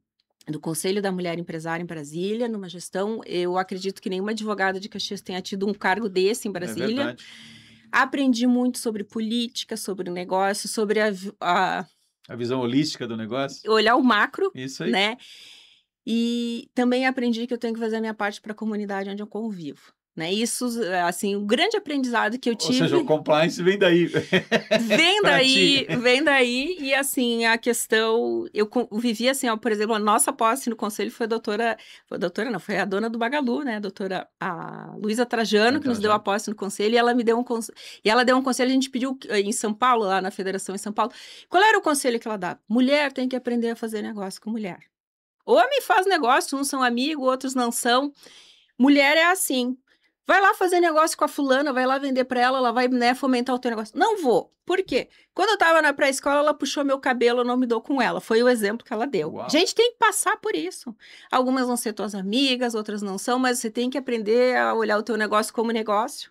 Conselho da Mulher Empresária em Brasília, numa gestão. Eu acredito que nenhuma advogada de Caxias tenha tido um cargo desse em Brasília. É verdade. Aprendi muito sobre política, sobre negócio, sobre a visão holística do negócio. Olhar o macro, isso aí, né? E também aprendi que eu tenho que fazer a minha parte para a comunidade onde eu convivo, né? Isso, assim, o grande aprendizado que eu Ou tive... seja, o compliance vem daí. Vem daí, e assim, a questão, eu vivi assim, ó, por exemplo, a nossa posse no conselho foi foi a dona do Bagalu, né, a Luísa Trajano, que nos deu a posse no conselho, e ela me deu um conselho, a gente pediu em São Paulo, lá na federação em São Paulo, qual era o conselho que ela dava? Mulher tem que aprender a fazer negócio com mulher. Homem faz negócio, uns são amigos, outros não são. Mulher é assim. Vai lá fazer negócio com a fulana, vai lá vender pra ela vai, né, fomentar o teu negócio. Não vou. Por quê? Quando eu tava na pré-escola, ela puxou meu cabelo, eu não me dou com ela. Foi o exemplo que ela deu. Uau. Gente, tem que passar por isso. Algumas vão ser tuas amigas, outras não são, mas você tem que aprender a olhar o teu negócio como negócio.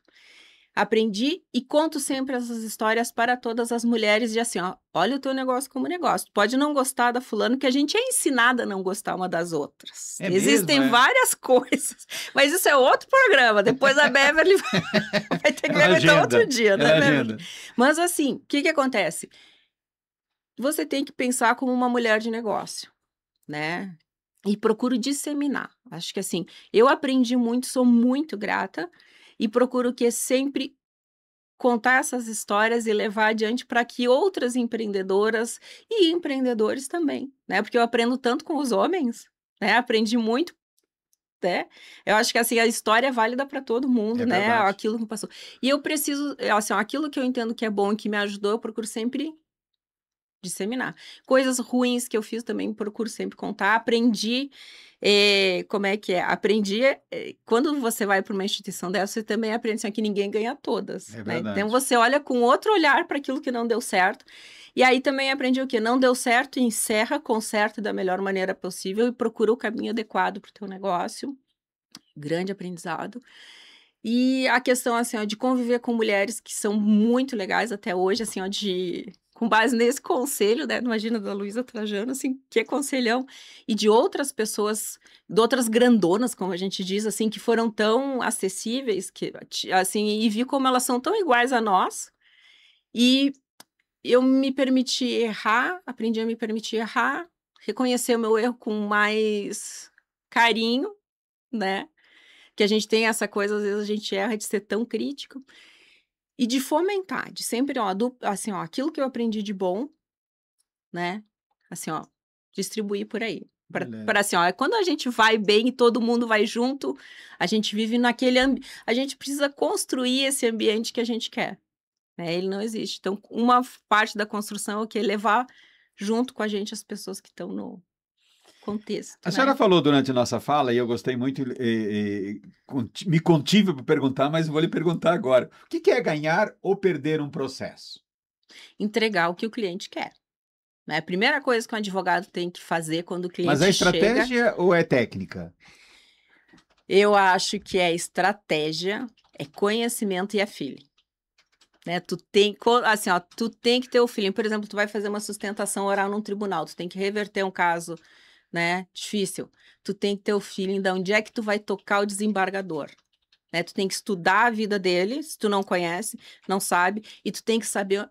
Aprendi e conto sempre essas histórias para todas as mulheres de assim, ó, olha o teu negócio como negócio. Pode não gostar da fulana, que a gente é ensinada a não gostar uma das outras. Existem várias coisas, mas isso é outro programa. Depois a Beverly vai ter que levantar outro dia, né, Beverly? Mas assim, o que acontece? Você tem que pensar como uma mulher de negócio, né? E procuro disseminar. Acho que assim, eu aprendi muito, sou muito grata, e procuro que sempre contar essas histórias e levar adiante para que outras empreendedoras e empreendedores também, né? Porque eu aprendo tanto com os homens, né? Aprendi muito, né? Eu acho que assim, a história é válida para todo mundo, né? Verdade. Aquilo que passou. E eu preciso, assim, aquilo que eu entendo que é bom e que me ajudou, eu procuro sempre disseminar. Coisas ruins que eu fiz também procuro sempre contar. Aprendi, como é que é? Aprendi, quando você vai para uma instituição dessa, você também aprende assim, que ninguém ganha todas. É né? verdade. Então você olha com outro olhar para aquilo que não deu certo. E aí também aprendi o quê? Não deu certo, encerra, conserta da melhor maneira possível e procura o caminho adequado para o teu negócio. Grande aprendizado. E a questão, assim, ó, de conviver com mulheres que são muito legais até hoje, assim, ó, com base nesse conselho, né, imagina, da Luísa Trajano, assim, que conselhão, e de outras pessoas, de outras grandonas, como a gente diz, assim, que foram tão acessíveis, que, assim, e vi como elas são tão iguais a nós, e eu me permiti errar, aprendi a me permitir errar, reconhecer o meu erro com mais carinho, né, que a gente tem essa coisa, às vezes a gente erra de ser tão crítico, e de fomentar, de sempre, ó, assim, ó, aquilo que eu aprendi de bom, né, assim, ó, distribuir por aí. Para assim, ó, quando a gente vai bem e todo mundo vai junto, a gente vive naquele a gente precisa construir esse ambiente que a gente quer, né, ele não existe. Então, uma parte da construção é o quê? Levar junto com a gente as pessoas que estão no contexto. A senhora falou durante a nossa fala, e eu gostei muito, me contive para perguntar, mas vou lhe perguntar agora. O que é ganhar ou perder um processo? Entregar o que o cliente quer. Né? A primeira coisa que um advogado tem que fazer quando o cliente chega... Mas é estratégia ou é técnica? Eu acho que é estratégia, é conhecimento e é feeling. Né? Tu tem que ter o feeling. Por exemplo, tu vai fazer uma sustentação oral num tribunal, tu tem que reverter um caso, né, difícil. Tu tem que ter o feeling de onde é que tu vai tocar o desembargador. Né? Tu tem que estudar a vida dele, se tu não conhece, não sabe, e tu tem que saber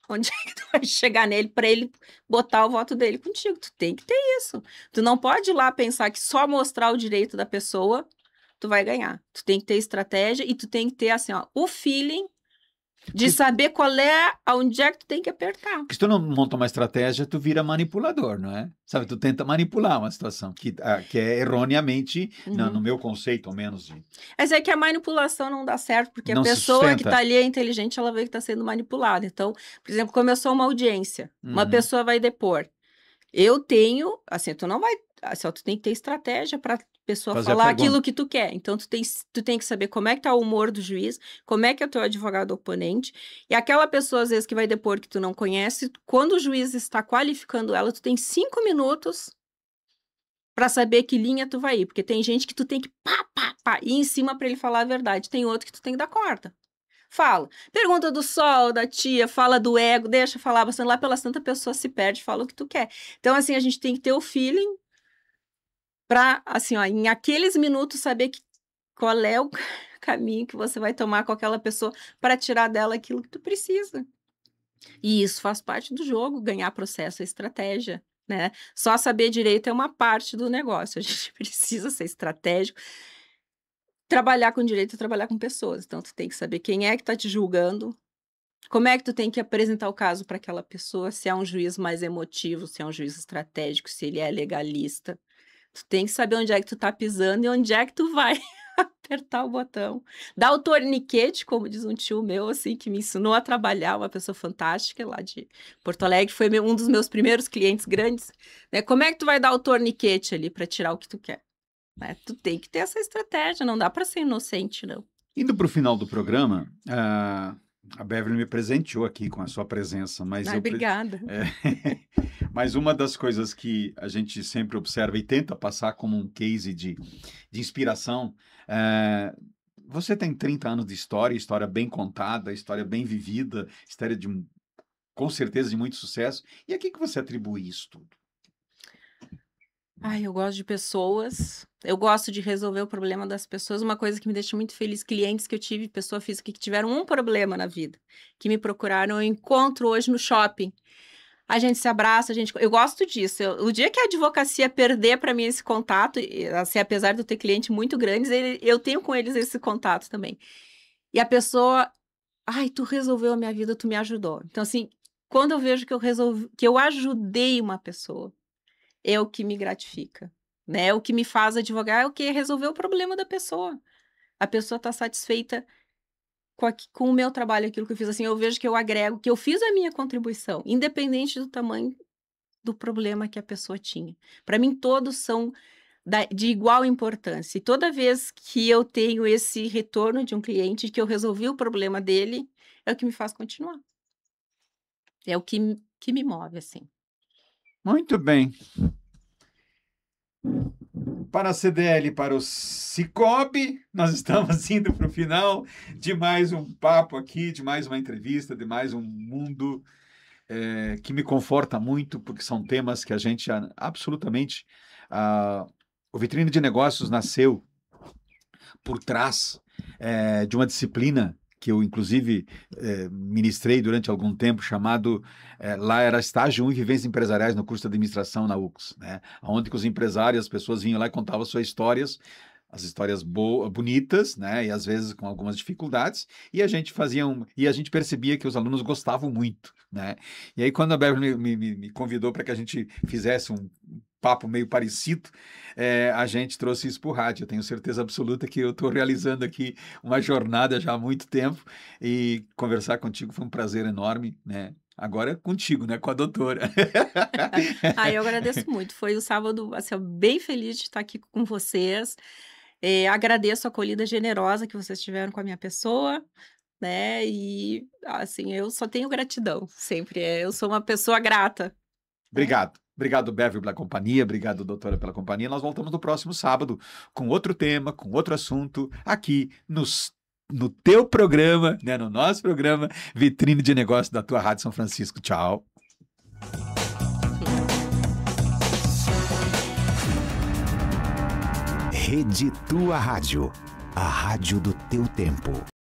onde é que tu vai chegar nele para ele botar o voto dele contigo. Tu tem que ter isso. Tu não pode ir lá pensar que só mostrar o direito da pessoa tu vai ganhar. Tu tem que ter estratégia e tu tem que ter, assim, ó, o feeling de saber qual é, onde é que tu tem que apertar. Porque se tu não monta uma estratégia, tu vira manipulador, não é? Sabe, tu tenta manipular uma situação que é erroneamente, no meu conceito, ao menos. Mas é que a manipulação não dá certo, porque não a pessoa que tá ali é inteligente, ela vê que tá sendo manipulada. Então, por exemplo, começou uma audiência, uma pessoa vai depor. Eu tenho, assim, tu não vai, assim, tu tem que ter estratégia para pessoa falar aquilo que tu quer. Então, tu tem que saber como é que tá o humor do juiz, como é que é o teu advogado oponente, e aquela pessoa, às vezes, que vai depor que tu não conhece, quando o juiz está qualificando ela, tu tem 5 minutos para saber que linha tu vai ir, porque tem gente que tu tem que ir em cima para ele falar a verdade, tem outro que tu tem que dar corda. Fala. Pergunta do sol, da tia, fala do ego, deixa falar, bastante lá pelas tantas pessoas se perde, fala o que tu quer. Então, assim, a gente tem que ter o feeling para, assim, ó, em aqueles minutos saber qual é o caminho que você vai tomar com aquela pessoa para tirar dela aquilo que tu precisa. E isso faz parte do jogo, ganhar processo é estratégia, né? Só saber direito é uma parte do negócio, a gente precisa ser estratégico. trabalhar com direito é trabalhar com pessoas. Então, tu tem que saber quem é que tá te julgando, como é que tu tem que apresentar o caso para aquela pessoa, se é um juiz mais emotivo, se é um juiz estratégico, se ele é legalista. Tu tem que saber onde é que tu tá pisando e onde é que tu vai apertar o botão. Dar o torniquete, como diz um tio meu, assim, que me ensinou a trabalhar, uma pessoa fantástica lá de Porto Alegre, foi um dos meus primeiros clientes grandes, né? Como é que tu vai dar o torniquete ali para tirar o que tu quer? Né? Tu tem que ter essa estratégia, não dá para ser inocente, não. Indo para o final do programa, a Beverly me presenteou aqui com a sua presença, mas Obrigada. Mas uma das coisas que a gente sempre observa e tenta passar como um case de inspiração, você tem 30 anos de história bem contada, história bem vivida, história com certeza de muito sucesso. E a que você atribui isso tudo? Ai, eu gosto de pessoas, eu gosto de resolver o problema das pessoas. Uma coisa que me deixa muito feliz, clientes que eu tive, pessoa física, que tiveram um problema na vida, que me procuraram, eu encontro hoje no shopping. A gente se abraça, eu gosto disso. O dia que a advocacia perder para mim esse contato, assim, apesar de eu ter clientes muito grandes, eu tenho com eles esse contato também. E a pessoa, ai, tu resolveu a minha vida, tu me ajudou. Então, assim, quando eu vejo que eu ajudei uma pessoa, é o que me gratifica, né? O que me faz advogar é o que? Resolver o problema da pessoa. A pessoa está satisfeita com o meu trabalho, aquilo que eu fiz. Assim, eu vejo que eu agrego, que eu fiz a minha contribuição, independente do tamanho do problema que a pessoa tinha. Para mim, todos são de igual importância. E toda vez que eu tenho esse retorno de um cliente, que eu resolvi o problema dele, é o que me faz continuar. É o que me move, assim. Muito bem. Para a CDL, para o Cicobi, nós estamos indo para o final de mais um papo aqui, de mais uma entrevista, de mais um mundo que me conforta muito, porque são temas que a gente absolutamente... o Vitrine de Negócios nasceu por trás de uma disciplina que eu, inclusive, ministrei durante algum tempo, chamado, lá era Estágio 1 e Vivências Empresariais no curso de administração na UX, né? Onde que os empresários, as pessoas vinham lá e contavam suas histórias, as histórias bonitas, né? E às vezes com algumas dificuldades, e a gente e a gente percebia que os alunos gostavam muito, né? E aí, quando a Beverly me convidou para que a gente fizesse um papo meio parecido, a gente trouxe isso para o rádio. Eu tenho certeza absoluta que eu estou realizando aqui uma jornada já há muito tempo, e conversar contigo foi um prazer enorme, né? Agora é contigo, né? Com a doutora. Eu agradeço muito. Foi um sábado, assim, bem feliz de estar aqui com vocês. Agradeço a acolhida generosa que vocês tiveram com a minha pessoa, né? E, assim, eu só tenho gratidão, sempre. Eu sou uma pessoa grata. Obrigado. Obrigado, Beverly, pela companhia. Obrigado, doutora, pela companhia. Nós voltamos no próximo sábado com outro tema, com outro assunto, aqui no teu programa, né, no nosso programa Vitrine de Negócios da tua Rádio São Francisco. Tchau. Rede Tua Rádio, a rádio do teu tempo.